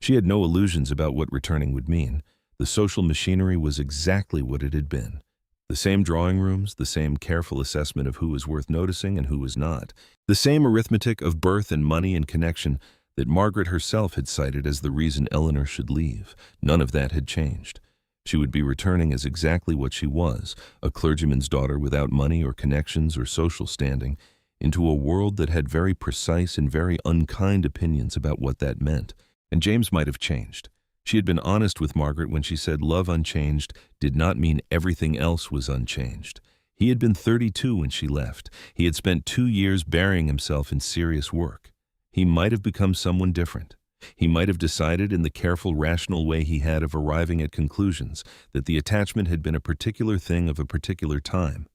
She had no illusions about what returning would mean. The social machinery was exactly what it had been. The same drawing rooms, the same careful assessment of who was worth noticing and who was not, the same arithmetic of birth and money and connection that Margaret herself had cited as the reason Eleanor should leave. None of that had changed. She would be returning as exactly what she was, a clergyman's daughter without money or connections or social standing, into a world that had very precise and very unkind opinions about what that meant. And James might have changed. She had been honest with Margaret when she said love unchanged did not mean everything else was unchanged. He had been 32 when she left. He had spent 2 years burying himself in serious work. He might have become someone different. He might have decided in the careful, rational way he had of arriving at conclusions that the attachment had been a particular thing of a particular time,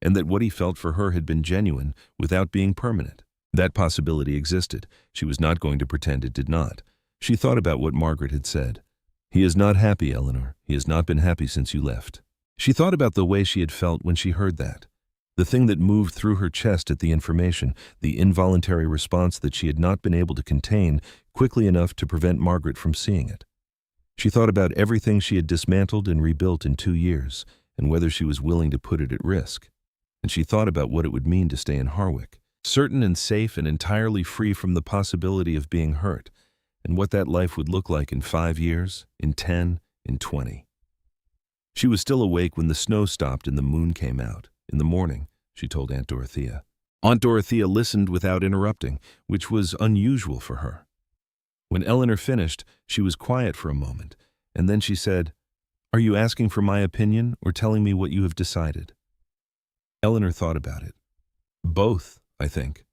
and that what he felt for her had been genuine without being permanent. That possibility existed. She was not going to pretend it did not. She thought about what Margaret had said. "He is not happy, Eleanor. He has not been happy since you left." She thought about the way she had felt when she heard that. The thing that moved through her chest at the information, the involuntary response that she had not been able to contain quickly enough to prevent Margaret from seeing it. She thought about everything she had dismantled and rebuilt in 2 years, and whether she was willing to put it at risk. And she thought about what it would mean to stay in Harwick, certain and safe and entirely free from the possibility of being hurt, and what that life would look like in 5 years, in 10, in 20. She was still awake when the snow stopped and the moon came out. In the morning, she told Aunt Dorothea. Aunt Dorothea listened without interrupting, which was unusual for her. When Eleanor finished, she was quiet for a moment, and then she said, "Are you asking for my opinion or telling me what you have decided?" Eleanor thought about it. "Both, I think.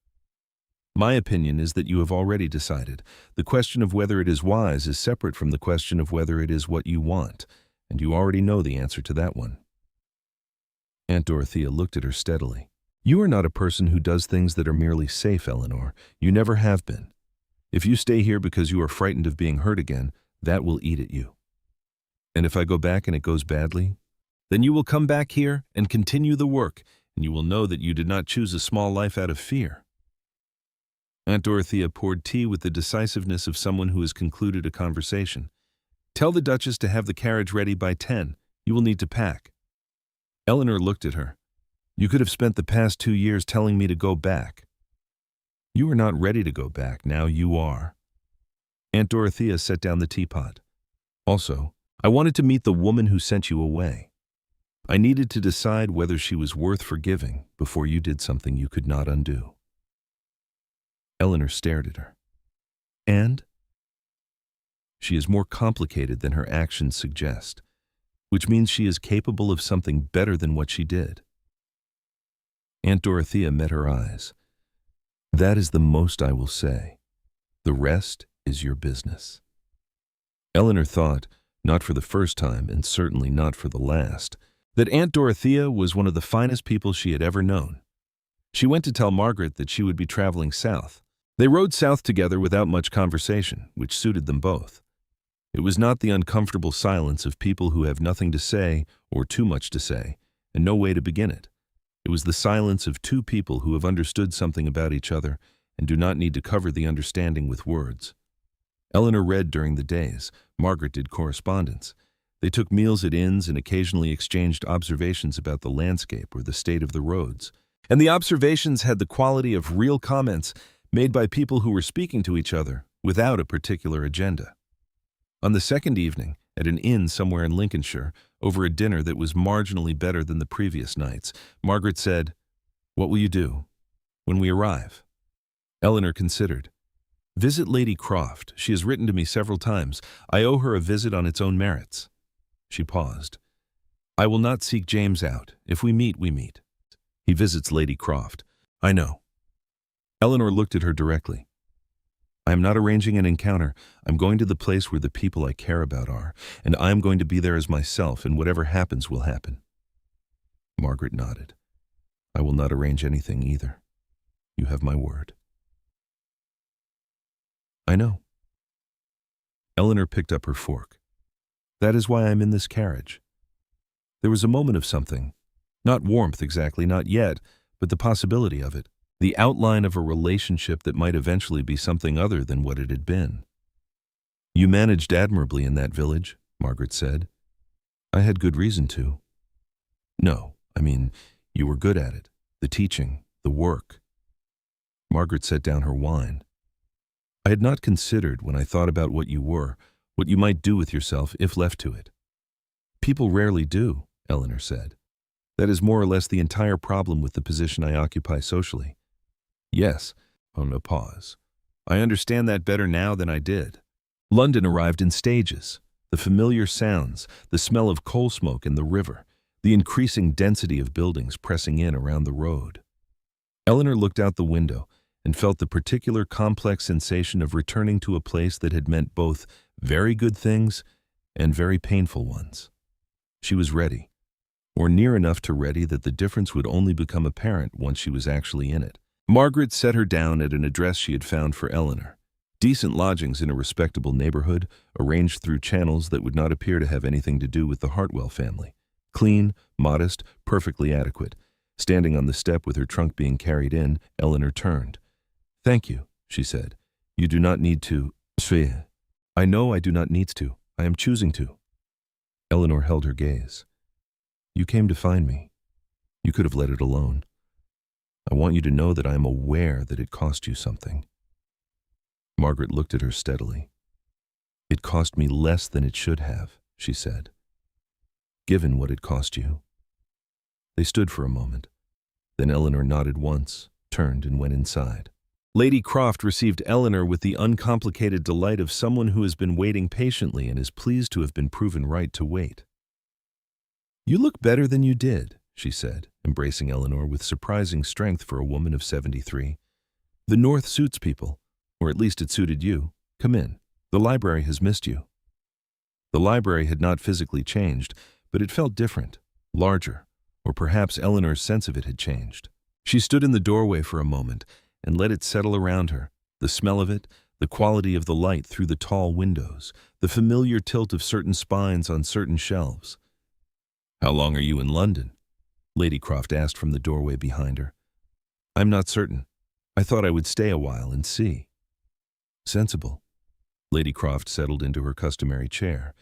My opinion is that you have already decided. The question of whether it is wise is separate from the question of whether it is what you want, and you already know the answer to that one." Aunt Dorothea looked at her steadily. "You are not a person who does things that are merely safe, Eleanor. You never have been. If you stay here because you are frightened of being hurt again, that will eat at you. And if I go back and it goes badly, then you will come back here and continue the work, and you will know that you did not choose a small life out of fear." Aunt Dorothea poured tea with the decisiveness of someone who has concluded a conversation. "Tell the Duchess to have the carriage ready by 10. You will need to pack." Eleanor looked at her. "You could have spent the past 2 years telling me to go back." "You are not ready to go back. Now you are." Aunt Dorothea set down the teapot. "Also, I wanted to meet the woman who sent you away. I needed to decide whether she was worth forgiving before you did something you could not undo." Eleanor stared at her. "And?" "She is more complicated than her actions suggest, which means she is capable of something better than what she did." Aunt Dorothea met her eyes. "That is the most I will say. The rest is your business." Eleanor thought, not for the first time and certainly not for the last, that Aunt Dorothea was one of the finest people she had ever known. She went to tell Margaret that she would be traveling south. They rode south together without much conversation, which suited them both. It was not the uncomfortable silence of people who have nothing to say or too much to say, and no way to begin it. It was the silence of two people who have understood something about each other and do not need to cover the understanding with words. Eleanor read during the days. Margaret did correspondence. They took meals at inns and occasionally exchanged observations about the landscape or the state of the roads. And the observations had the quality of real comments made by people who were speaking to each other without a particular agenda. On the second evening, at an inn somewhere in Lincolnshire, over a dinner that was marginally better than the previous nights, Margaret said, "What will you do when we arrive?" Eleanor considered. "Visit Lady Croft. She has written to me several times. I owe her a visit on its own merits." She paused. "I will not seek James out. If we meet, we meet. He visits Lady Croft. I know." Eleanor looked at her directly. "I am not arranging an encounter. I'm going to the place where the people I care about are, and I am going to be there as myself, and whatever happens will happen." Margaret nodded. "I will not arrange anything either. You have my word." "I know." Eleanor picked up her fork. "That is why I'm in this carriage." There was a moment of something. Not warmth exactly, not yet, but the possibility of it. The outline of a relationship that might eventually be something other than what it had been. "You managed admirably in that village," Margaret said. "I had good reason to." "No, I mean, you were good at it. The teaching, the work." Margaret set down her wine. "I had not considered, when I thought about what you were, what you might do with yourself if left to it." "People rarely do," Eleanor said. "That is more or less the entire problem with the position I occupy socially." "Yes." On a pause. "I understand that better now than I did." London arrived in stages. The familiar sounds, the smell of coal smoke in the river, the increasing density of buildings pressing in around the road. Eleanor looked out the window and felt the particular complex sensation of returning to a place that had meant both very good things and very painful ones. She was ready, or near enough to ready that the difference would only become apparent once she was actually in it. Margaret set her down at an address she had found for Eleanor. Decent lodgings in a respectable neighborhood, arranged through channels that would not appear to have anything to do with the Hartwell family. Clean, modest, perfectly adequate. Standing on the step with her trunk being carried in, Eleanor turned. "Thank you," she said. "You do not need to." "I know I do not need to. I am choosing to." Eleanor held her gaze. "You came to find me. You could have let it alone. I want you to know that I am aware that it cost you something." Margaret looked at her steadily. "It cost me less than it should have," she said. "Given what it cost you." They stood for a moment. Then Eleanor nodded once, turned, and went inside. Lady Croft received Eleanor with the uncomplicated delight of someone who has been waiting patiently and is pleased to have been proven right to wait. "You look better than you did," she said, embracing Eleanor with surprising strength for a woman of 73. "The North suits people, or at least it suited you. Come in. The library has missed you." The library had not physically changed, but it felt different, larger, or perhaps Eleanor's sense of it had changed. She stood in the doorway for a moment and let it settle around her, the smell of it, the quality of the light through the tall windows, the familiar tilt of certain spines on certain shelves. "How long are you in London?" Lady Croft asked from the doorway behind her. "I'm not certain. I thought I would stay a while and see." "Sensible." Lady Croft settled into her customary chair.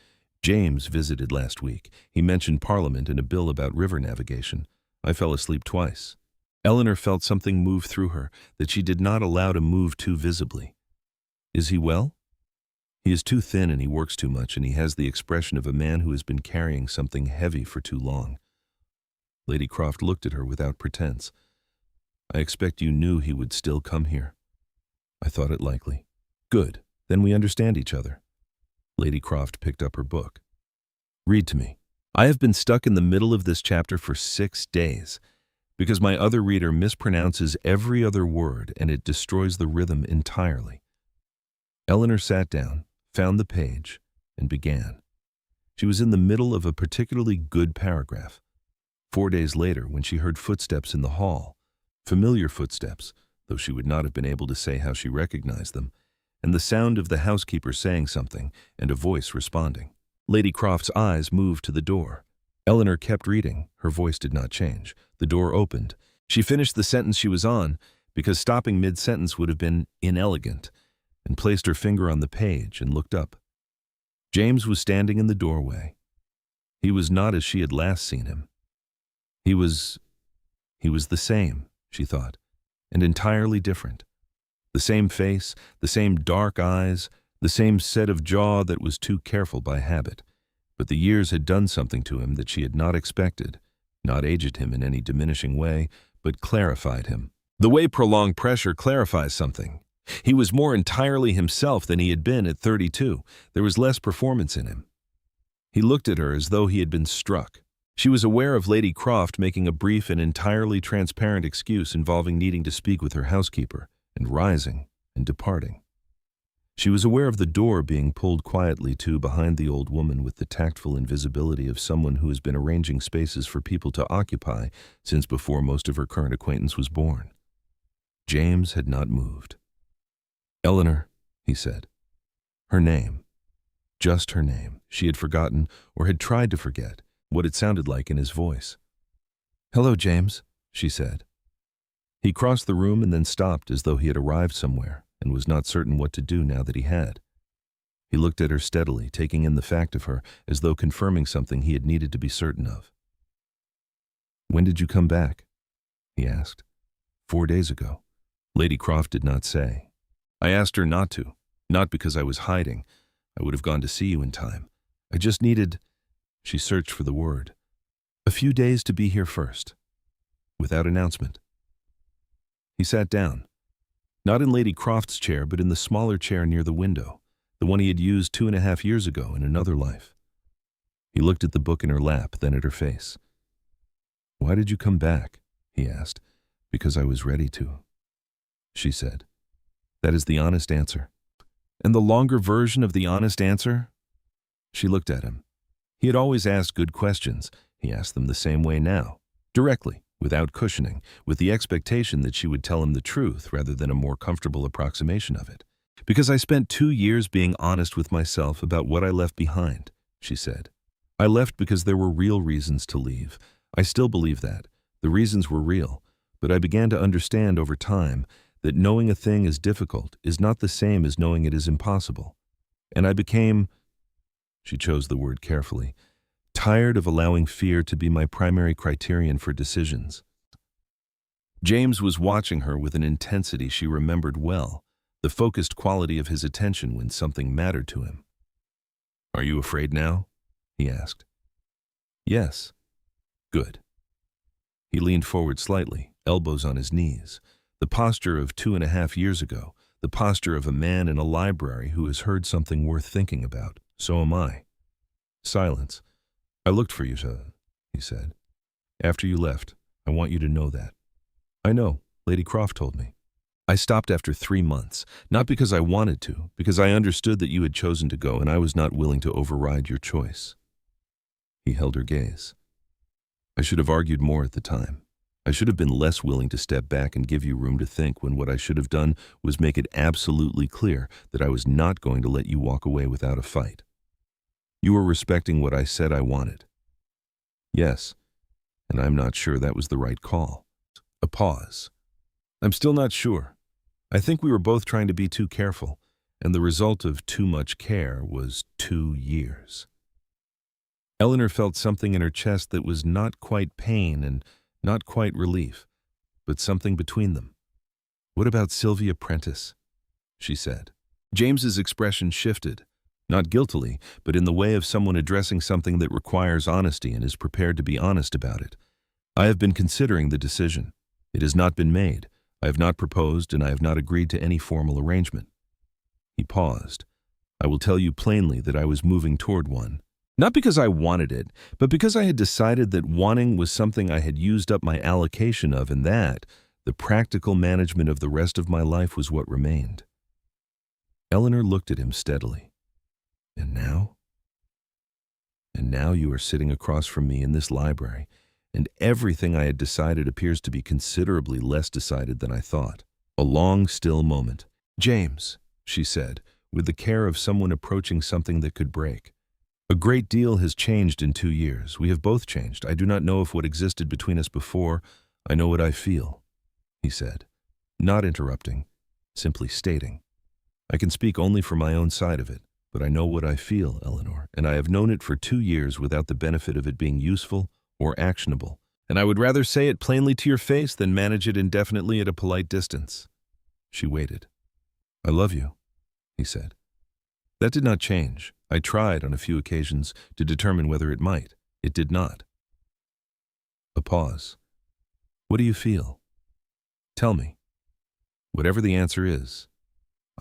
"James visited last week. He mentioned Parliament and a bill about river navigation. I fell asleep twice." Eleanor felt something move through her that she did not allow to move too visibly. "Is he well?" "He is too thin and he works too much, and he has the expression of a man who has been carrying something heavy for too long." Lady Croft looked at her without pretense. "I expect you knew he would still come here." "I thought it likely." "Good. Then we understand each other." Lady Croft picked up her book. "Read to me. I have been stuck in the middle of this chapter for 6 days. Because my other reader mispronounces every other word and it destroys the rhythm entirely." Eleanor sat down, found the page, and began. She was in the middle of a particularly good paragraph. 4 days later, when she heard footsteps in the hall, familiar footsteps, though she would not have been able to say how she recognized them, and the sound of the housekeeper saying something, and a voice responding. Lady Croft's eyes moved to the door. Eleanor kept reading. Her voice did not change. The door opened. She finished the sentence she was on, because stopping mid-sentence would have been inelegant, and placed her finger on the page and looked up. James was standing in the doorway. He was not as she had last seen him. He was the same, she thought, and entirely different. The same face, the same dark eyes, the same set of jaw that was too careful by habit. But the years had done something to him that she had not expected, not aged him in any diminishing way, but clarified him. The way prolonged pressure clarifies something. He was more entirely himself than he had been at 32. There was less performance in him. He looked at her as though he had been struck. She was aware of Lady Croft making a brief and entirely transparent excuse involving needing to speak with her housekeeper, and rising and departing. She was aware of the door being pulled quietly to behind the old woman with the tactful invisibility of someone who has been arranging spaces for people to occupy since before most of her current acquaintance was born. James had not moved. "Eleanor," he said. Her name. Just her name. She had forgotten, or had tried to forget, what it sounded like in his voice. "Hello, James," she said. He crossed the room and then stopped as though he had arrived somewhere and was not certain what to do now that he had. He looked at her steadily, taking in the fact of her as though confirming something he had needed to be certain of. "When did you come back?" he asked. 4 days ago." Lady Croft did not say. "I asked her not to, not because I was hiding. I would have gone to see you in time. I just needed," she searched for the word, "a few days to be here first, without announcement." He sat down, not in Lady Croft's chair, but in the smaller chair near the window, the one he had used 2.5 years ago in another life. He looked at the book in her lap, then at her face. "Why did you come back?" he asked. "Because I was ready to," she said. "That is the honest answer." "And the longer version of the honest answer?" She looked at him. He had always asked good questions. He asked them the same way now, directly, without cushioning, with the expectation that she would tell him the truth rather than a more comfortable approximation of it. "Because I spent 2 years being honest with myself about what I left behind," she said. "I left because there were real reasons to leave. I still believe that. The reasons were real, but I began to understand over time that knowing a thing is difficult is not the same as knowing it is impossible. And I became," she chose the word carefully, "tired of allowing fear to be my primary criterion for decisions." James was watching her with an intensity she remembered well, the focused quality of his attention when something mattered to him. "Are you afraid now?" he asked. "Yes." "Good." He leaned forward slightly, elbows on his knees, the posture of 2.5 years ago, the posture of a man in a library who has heard something worth thinking about. "So am I." Silence. "I looked for you, sir," he said. "After you left, I want you to know that." "I know, Lady Croft told me." "I stopped after 3 months, not because I wanted to, because I understood that you had chosen to go and I was not willing to override your choice." He held her gaze. "I should have argued more at the time. I should have been less willing to step back and give you room to think when what I should have done was make it absolutely clear that I was not going to let you walk away without a fight. You were respecting what I said I wanted." "Yes, and I'm not sure that was the right call." A pause. "I'm still not sure. I think we were both trying to be too careful, and the result of too much care was 2 years. Eleanor felt something in her chest that was not quite pain and not quite relief, but something between them. "What about Sylvia Prentice?" she said. James's expression shifted, not guiltily, but in the way of someone addressing something that requires honesty and is prepared to be honest about it. "I have been considering the decision. It has not been made. I have not proposed, and I have not agreed to any formal arrangement." He paused. "I will tell you plainly that I was moving toward one. Not because I wanted it, but because I had decided that wanting was something I had used up my allocation of, and that the practical management of the rest of my life was what remained." Eleanor looked at him steadily. "And now?" "And now you are sitting across from me in this library, and everything I had decided appears to be considerably less decided than I thought." A long, still moment. "James," she said, with the care of someone approaching something that could break, A great deal has changed in 2 years. We have both changed. I do not know if what existed between us before. I know what I feel, he said, not interrupting, simply stating. I can speak only for my own side of it, but I know what I feel, Eleanor, and I have known it for 2 years without the benefit of it being useful or actionable. And I would rather say it plainly to your face than manage it indefinitely at a polite distance. She waited. I love you, he said. That did not change. I tried on a few occasions to determine whether it might. It did not. A pause. What do you feel? Tell me. Whatever the answer is,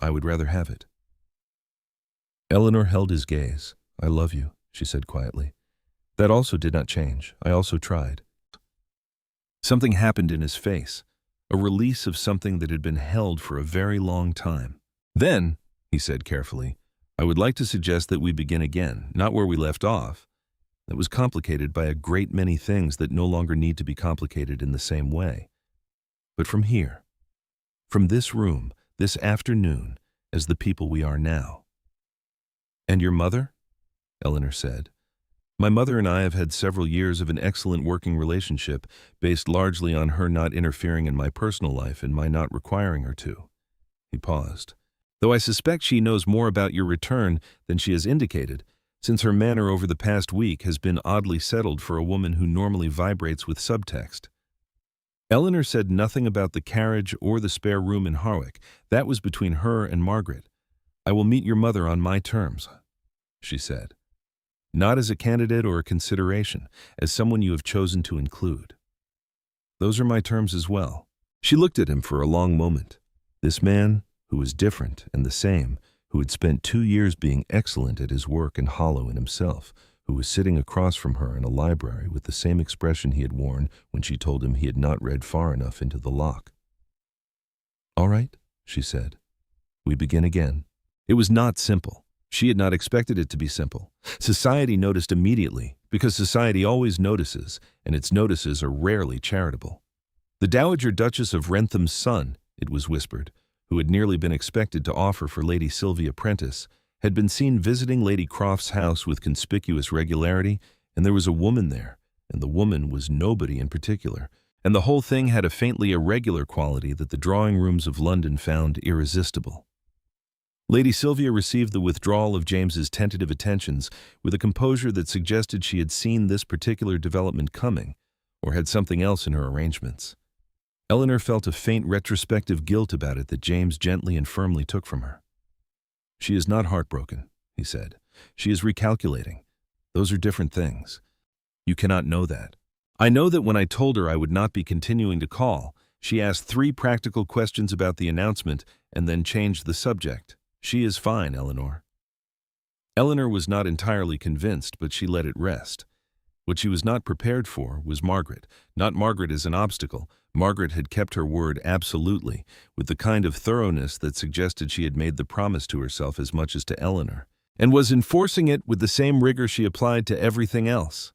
I would rather have it. Eleanor held his gaze. I love you, she said quietly. That also did not change. I also tried. Something happened in his face, a release of something that had been held for a very long time. Then, he said carefully, I would like to suggest that we begin again, not where we left off. That was complicated by a great many things that no longer need to be complicated in the same way. But from here, from this room, this afternoon, as the people we are now. And your mother? Eleanor said. My mother and I have had several years of an excellent working relationship based largely on her not interfering in my personal life and my not requiring her to. He paused. Though I suspect she knows more about your return than she has indicated, since her manner over the past week has been oddly settled for a woman who normally vibrates with subtext. Eleanor said nothing about the carriage or the spare room in Harwick. That was between her and Margaret. I will meet your mother on my terms, she said. Not as a candidate or a consideration, as someone you have chosen to include. Those are my terms as well. She looked at him for a long moment. This man, who was different and the same, who had spent 2 years being excellent at his work and hollow in himself, who was sitting across from her in a library with the same expression he had worn when she told him he had not read far enough into the lock. All right, she said. We begin again. It was not simple. She had not expected it to be simple. Society noticed immediately, because society always notices, and its notices are rarely charitable. The Dowager Duchess of Wrentham's son, it was whispered, who had nearly been expected to offer for Lady Sylvia Prentice, had been seen visiting Lady Croft's house with conspicuous regularity, and there was a woman there, and the woman was nobody in particular, and the whole thing had a faintly irregular quality that the drawing rooms of London found irresistible. Lady Sylvia received the withdrawal of James's tentative attentions with a composure that suggested she had seen this particular development coming, or had something else in her arrangements. Eleanor felt a faint retrospective guilt about it that James gently and firmly took from her. She is not heartbroken, he said. She is recalculating. Those are different things. You cannot know that. I know that when I told her I would not be continuing to call, she asked 3 practical questions about the announcement and then changed the subject. She is fine, Eleanor. Eleanor was not entirely convinced, but she let it rest. What she was not prepared for was Margaret. Not Margaret as an obstacle. Margaret had kept her word absolutely, with the kind of thoroughness that suggested she had made the promise to herself as much as to Eleanor, and was enforcing it with the same rigor she applied to everything else.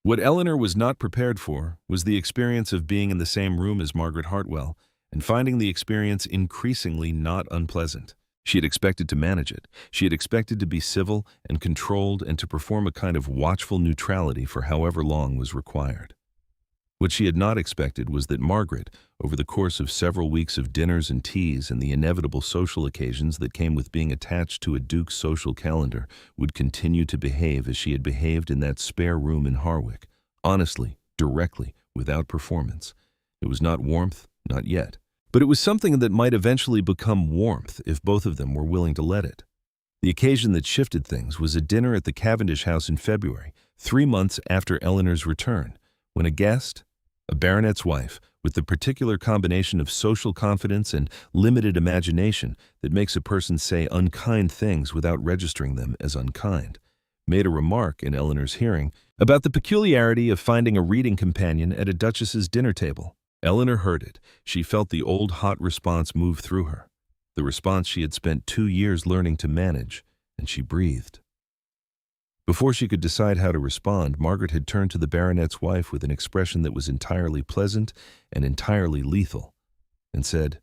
What Eleanor was not prepared for was the experience of being in the same room as Margaret Hartwell, and finding the experience increasingly not unpleasant. She had expected to manage it. She had expected to be civil and controlled and to perform a kind of watchful neutrality for however long was required. What she had not expected was that Margaret, over the course of several weeks of dinners and teas and the inevitable social occasions that came with being attached to a duke's social calendar, would continue to behave as she had behaved in that spare room in Harwick, honestly, directly, without performance. It was not warmth, not yet. But it was something that might eventually become warmth if both of them were willing to let it. The occasion that shifted things was a dinner at the Cavendish house in February, 3 months after Eleanor's return, when a guest, a baronet's wife, with the particular combination of social confidence and limited imagination that makes a person say unkind things without registering them as unkind, made a remark in Eleanor's hearing about the peculiarity of finding a reading companion at a duchess's dinner table. Eleanor heard it. She felt the old hot response move through her, the response she had spent 2 years learning to manage, and she breathed. Before she could decide how to respond, Margaret had turned to the baronet's wife with an expression that was entirely pleasant and entirely lethal, and said,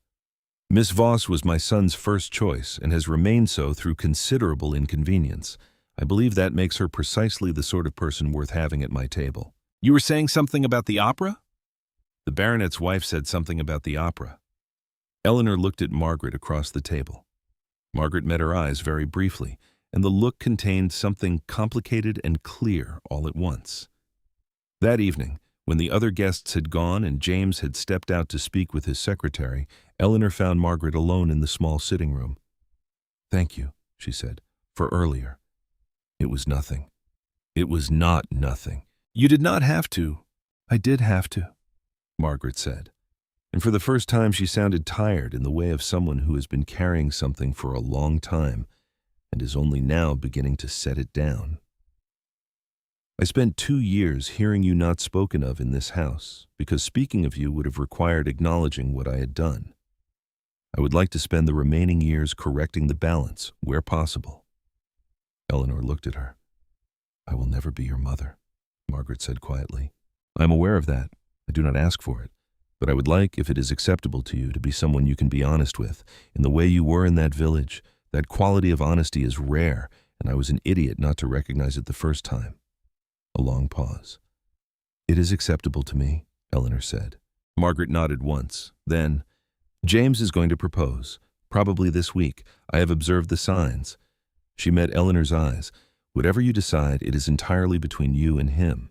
Miss Voss was my son's first choice and has remained so through considerable inconvenience. I believe that makes her precisely the sort of person worth having at my table. You were saying something about the opera? The baronet's wife said something about the opera. Eleanor looked at Margaret across the table. Margaret met her eyes very briefly, and the look contained something complicated and clear all at once. That evening, when the other guests had gone and James had stepped out to speak with his secretary, Eleanor found Margaret alone in the small sitting room. "Thank you," she said, "for earlier. It was nothing." "It was not nothing. You did not have to." "I did have to," Margaret said. And for the first time she sounded tired in the way of someone who has been carrying something for a long time and is only now beginning to set it down. "I spent 2 years hearing you not spoken of in this house, because speaking of you would have required acknowledging what I had done. I would like to spend the remaining years correcting the balance, where possible." Eleanor looked at her. "I will never be your mother," Margaret said quietly. "I am aware of that. I do not ask for it. But I would like, if it is acceptable to you, to be someone you can be honest with, in the way you were in that village. That quality of honesty is rare, and I was an idiot not to recognize it the first time." A long pause. "It is acceptable to me," Eleanor said. Margaret nodded once. Then, "James is going to propose, probably this week. I have observed the signs." She met Eleanor's eyes. "Whatever you decide, it is entirely between you and him.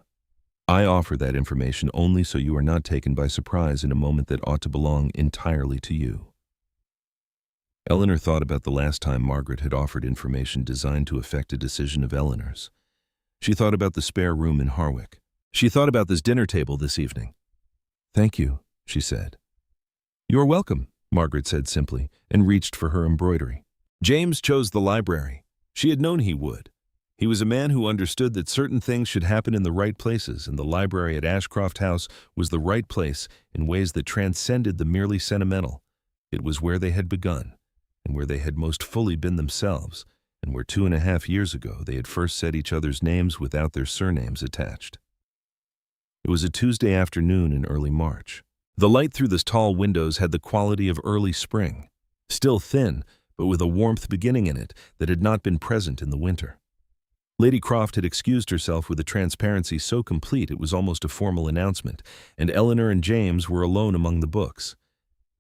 I offer that information only so you are not taken by surprise in a moment that ought to belong entirely to you." Eleanor thought about the last time Margaret had offered information designed to affect a decision of Eleanor's. She thought about the spare room in Harwick. She thought about this dinner table this evening. "Thank you," she said. "You are welcome," Margaret said simply, and reached for her embroidery. James chose the library. She had known he would. He was a man who understood that certain things should happen in the right places, and the library at Ashcroft House was the right place in ways that transcended the merely sentimental. It was where they had begun, and where they had most fully been themselves, and where 2.5 years ago they had first said each other's names without their surnames attached. It was a Tuesday afternoon in early March. The light through the tall windows had the quality of early spring, still thin, but with a warmth beginning in it that had not been present in the winter. Lady Croft had excused herself with a transparency so complete it was almost a formal announcement, and Eleanor and James were alone among the books.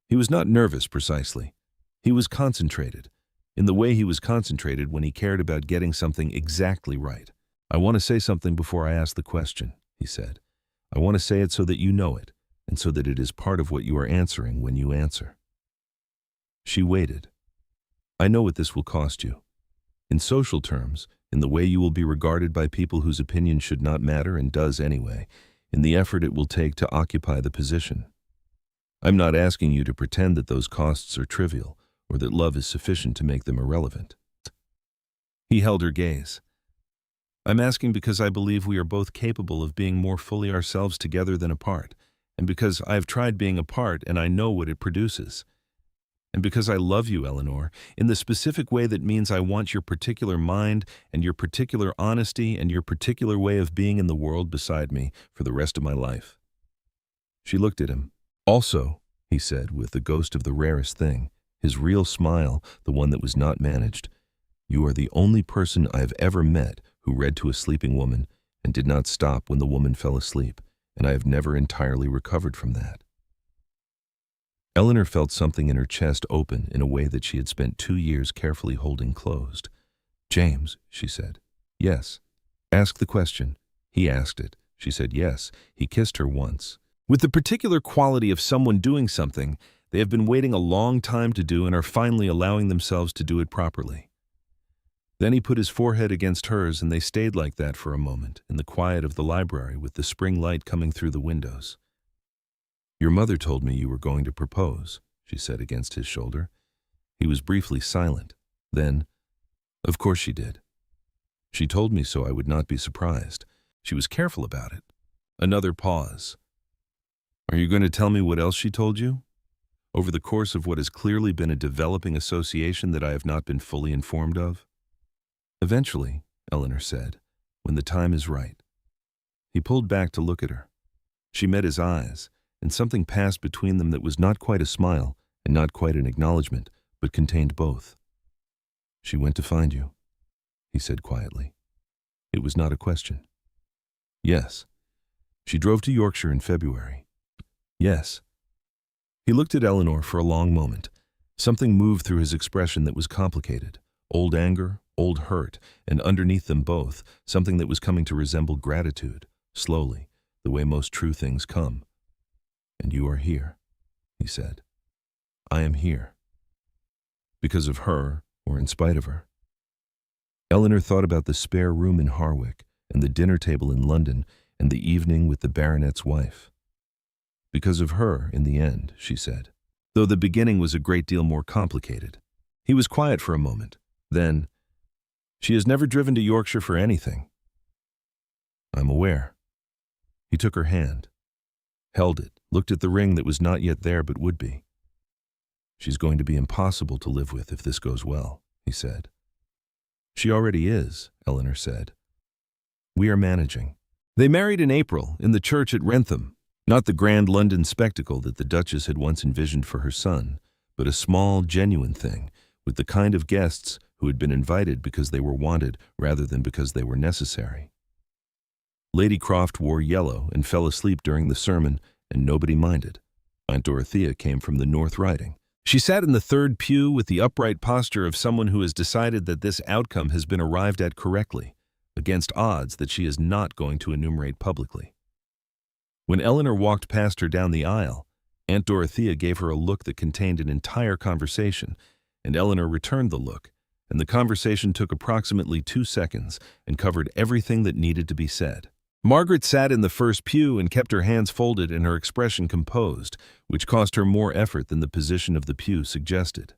He was not nervous precisely. He was concentrated, in the way he was concentrated when he cared about getting something exactly right. "I want to say something before I ask the question," he said. "I want to say it so that you know it, and so that it is part of what you are answering when you answer." She waited. "I know what this will cost you. In social terms, in the way you will be regarded by people whose opinion should not matter and does anyway, in the effort it will take to occupy the position. I'm not asking you to pretend that those costs are trivial, or that love is sufficient to make them irrelevant." He held her gaze. "I'm asking because I believe we are both capable of being more fully ourselves together than apart, and because I have tried being apart and I know what it produces. And because I love you, Eleanor, in the specific way that means I want your particular mind and your particular honesty and your particular way of being in the world beside me for the rest of my life." She looked at him. "Also," he said, with the ghost of the rarest thing, his real smile, the one that was not managed, "you are the only person I have ever met who read to a sleeping woman and did not stop when the woman fell asleep, and I have never entirely recovered from that." Eleanor felt something in her chest open in a way that she had spent 2 years carefully holding closed. "James," she said. "Yes." "Ask the question." He asked it. She said yes. He kissed her once. With the particular quality of someone doing something they have been waiting a long time to do and are finally allowing themselves to do it properly. Then he put his forehead against hers, and they stayed like that for a moment, in the quiet of the library with the spring light coming through the windows. "Your mother told me you were going to propose," she said against his shoulder. He was briefly silent. Then, "Of course she did. She told me so I would not be surprised. She was careful about it." Another pause. "Are you going to tell me what else she told you? Over the course of what has clearly been a developing association that I have not been fully informed of?" "Eventually," Eleanor said, "when the time is right." He pulled back to look at her. She met his eyes, and something passed between them that was not quite a smile and not quite an acknowledgement, but contained both. "She went to find you." he said quietly. It was not a question. Yes. She drove to Yorkshire in February. Yes. He looked at Eleanor for a long moment. Something moved through his expression that was complicated. Old anger, old hurt, and underneath them both, something that was coming to resemble gratitude, slowly, the way most true things come. And you are here, he said. I am here. Because of her, or in spite of her. Eleanor thought about the spare room in Harwick, and the dinner table in London, and the evening with the baronet's wife. Because of her, in the end, she said, though the beginning was a great deal more complicated. He was quiet for a moment. Then, she has never driven to Yorkshire for anything. I'm aware. He took her hand, held it, looked at the ring that was not yet there but would be. She's going to be impossible to live with if this goes well, he said. She already is, Eleanor said. We are managing. They married in April, in the church at Wrentham, not the grand London spectacle that the Duchess had once envisioned for her son, but a small, genuine thing, with the kind of guests who had been invited because they were wanted rather than because they were necessary. Lady Croft wore yellow and fell asleep during the sermon, and nobody minded. Aunt Dorothea came from the North Riding. She sat in the third pew with the upright posture of someone who has decided that this outcome has been arrived at correctly, against odds that she is not going to enumerate publicly. When Eleanor walked past her down the aisle, Aunt Dorothea gave her a look that contained an entire conversation, and Eleanor returned the look, and the conversation took approximately 2 seconds and covered everything that needed to be said. Margaret sat in the first pew and kept her hands folded and her expression composed, which cost her more effort than the position of the pew suggested.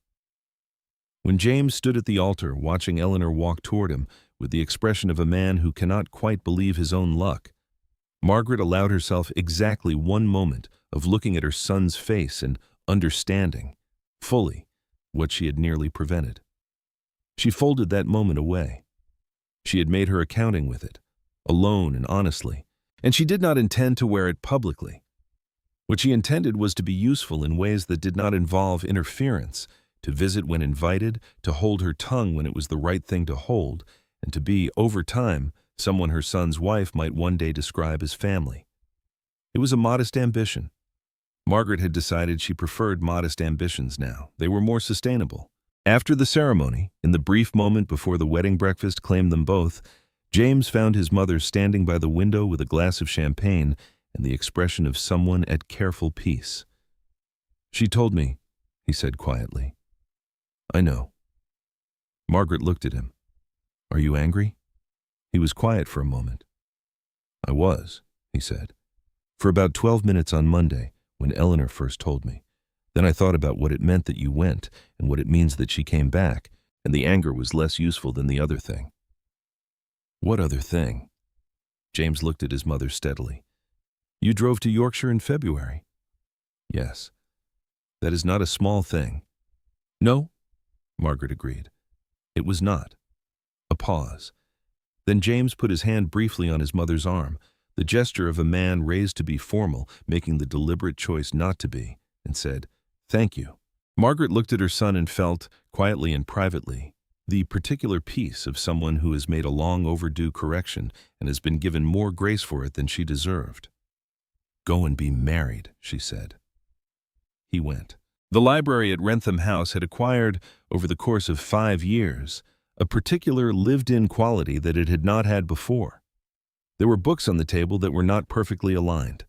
When James stood at the altar watching Eleanor walk toward him with the expression of a man who cannot quite believe his own luck, Margaret allowed herself exactly 1 moment of looking at her son's face and understanding, fully, what she had nearly prevented. She folded that moment away. She had made her accounting with it, alone and honestly, and she did not intend to wear it publicly. What she intended was to be useful in ways that did not involve interference, to visit when invited, to hold her tongue when it was the right thing to hold, and to be, over time, someone her son's wife might one day describe as family. It was a modest ambition. Margaret had decided she preferred modest ambitions now. They were more sustainable. After the ceremony, in the brief moment before the wedding breakfast claimed them both, James found his mother standing by the window with a glass of champagne and the expression of someone at careful peace. She told me, he said quietly. I know. Margaret looked at him. Are you angry? He was quiet for a moment. I was, he said, for about 12 minutes on Monday, when Eleanor first told me. Then I thought about what it meant that you went and what it means that she came back, and the anger was less useful than the other thing. What other thing? James looked at his mother steadily. You drove to Yorkshire in February. Yes. That is not a small thing. No, Margaret agreed. It was not. A pause. Then James put his hand briefly on his mother's arm, the gesture of a man raised to be formal, making the deliberate choice not to be, and said, Thank you. Margaret looked at her son and felt, quietly and privately, the particular peace of someone who has made a long overdue correction and has been given more grace for it than she deserved. Go and be married, she said. He went. The library at Wrentham House had acquired, over the course of 5 years, a particular lived-in quality that it had not had before. There were books on the table that were not perfectly aligned.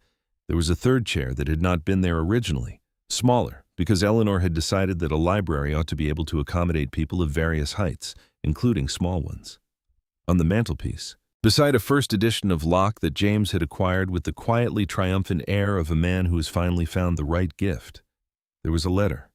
There was a third chair that had not been there originally, smaller, because Eleanor had decided that a library ought to be able to accommodate people of various heights, including small ones. On the mantelpiece, beside a first edition of Locke that James had acquired with the quietly triumphant air of a man who has finally found the right gift, there was a letter.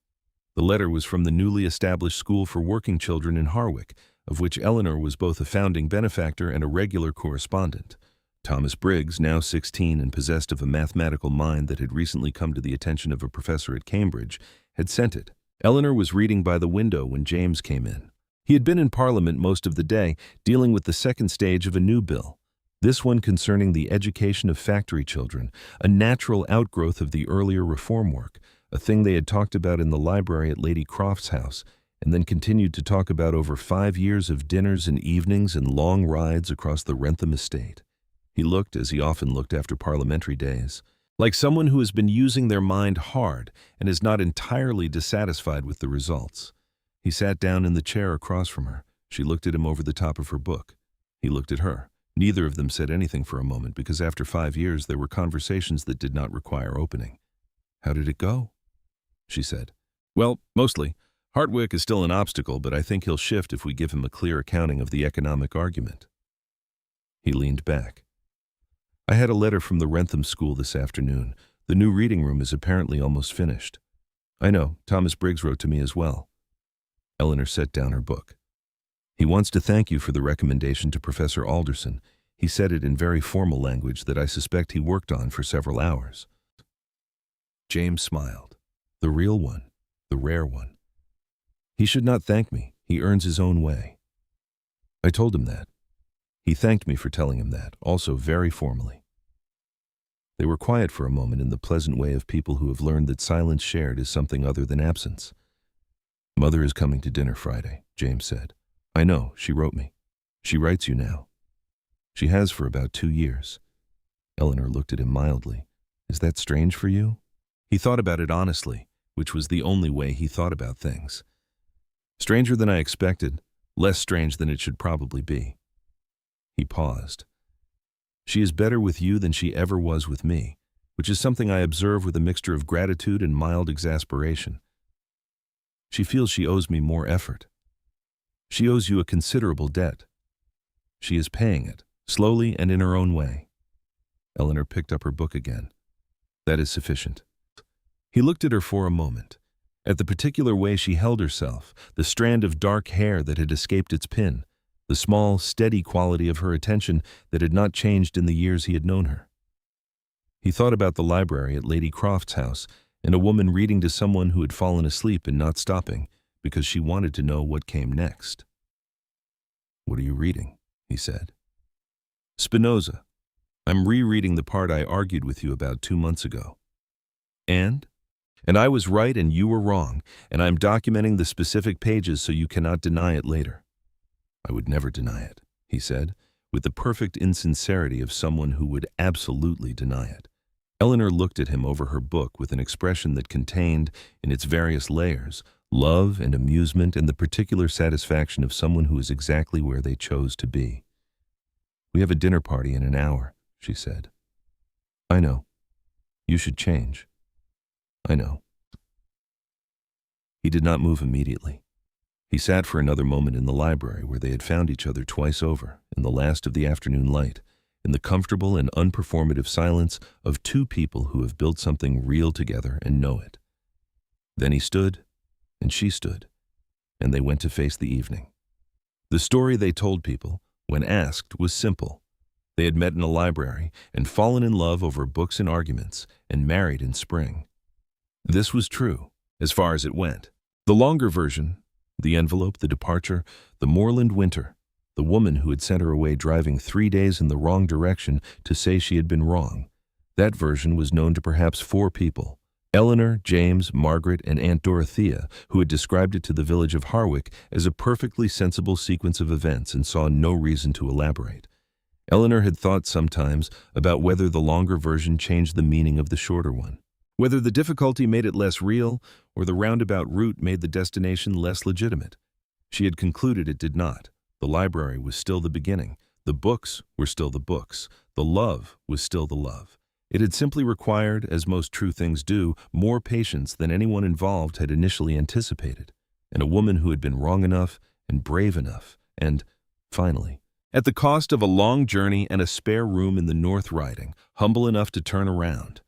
The letter was from the newly established school for working children in Harwick, of which Eleanor was both a founding benefactor and a regular correspondent. Thomas Briggs, now 16 and possessed of a mathematical mind that had recently come to the attention of a professor at Cambridge, had sent it. Eleanor was reading by the window when James came in. He had been in Parliament most of the day, dealing with the second stage of a new bill, this one concerning the education of factory children, a natural outgrowth of the earlier reform work, a thing they had talked about in the library at Lady Croft's house, and then continued to talk about over 5 years of dinners and evenings and long rides across the Wrentham estate. He looked, as he often looked after parliamentary days, like someone who has been using their mind hard and is not entirely dissatisfied with the results. He sat down in the chair across from her. She looked at him over the top of her book. He looked at her. Neither of them said anything for a moment because after 5 years there were conversations that did not require opening. "How did it go?" she said. "Well, mostly. Hartwick is still an obstacle, but I think he'll shift if we give him a clear accounting of the economic argument." He leaned back. "I had a letter from the Wrentham School this afternoon. The new reading room is apparently almost finished." "I know. Thomas Briggs wrote to me as well." Eleanor set down her book. "He wants to thank you for the recommendation to Professor Alderson. He said it in very formal language that I suspect he worked on for several hours." James smiled. "The real one, the rare one. He should not thank me. He earns his own way." I told him that. He thanked me for telling him that, also very formally. They were quiet for a moment in the pleasant way of people who have learned that silence shared is something other than absence. "Mother is coming to dinner Friday," James said. "I know, she wrote me. She writes you now. She has for about 2 years. Eleanor looked at him mildly. "Is that strange for you?" He thought about it honestly, which was the only way he thought about things. "Stranger than I expected, less strange than it should probably be." He paused. "She is better with you than she ever was with me, which is something I observe with a mixture of gratitude and mild exasperation. She feels she owes me more effort. She owes you a considerable debt. She is paying it, slowly and in her own way." Eleanor picked up her book again. "That is sufficient." He looked at her for a moment, at the particular way she held herself, the strand of dark hair that had escaped its pin, the small, steady quality of her attention that had not changed in the years he had known her. He thought about the library at Lady Croft's house and a woman reading to someone who had fallen asleep and not stopping because she wanted to know what came next. "What are you reading?" he said. "Spinoza. I'm rereading the part I argued with you about 2 months ago." "And I was right and you were wrong, and I'm documenting the specific pages so you cannot deny it later." "I would never deny it," he said, with the perfect insincerity of someone who would absolutely deny it. Eleanor looked at him over her book with an expression that contained, in its various layers, love and amusement and the particular satisfaction of someone who is exactly where they chose to be. "We have a dinner party in an hour," she said. "I know. You should change. I know." He did not move immediately. He sat for another moment in the library where they had found each other twice over, in the last of the afternoon light, in the comfortable and unperformative silence of two people who have built something real together and know it. Then he stood, and she stood, and they went to face the evening. The story they told people, when asked, was simple. They had met in a library and fallen in love over books and arguments and married in spring. This was true, as far as it went. The longer version, the envelope, the departure, the moorland winter, the woman who had sent her away driving 3 days in the wrong direction to say she had been wrong, that version was known to perhaps 4 people: Eleanor, James, Margaret, and Aunt Dorothea, who had described it to the village of Harwick as a perfectly sensible sequence of events and saw no reason to elaborate. Eleanor had thought sometimes about whether the longer version changed the meaning of the shorter one, whether the difficulty made it less real or the roundabout route made the destination less legitimate. She had concluded it did not. The library was still the beginning. The books were still the books. The love was still the love. It had simply required, as most true things do, more patience than anyone involved had initially anticipated, and a woman who had been wrong enough and brave enough, and, finally, at the cost of a long journey and a spare room in the North Riding, humble enough to turn around,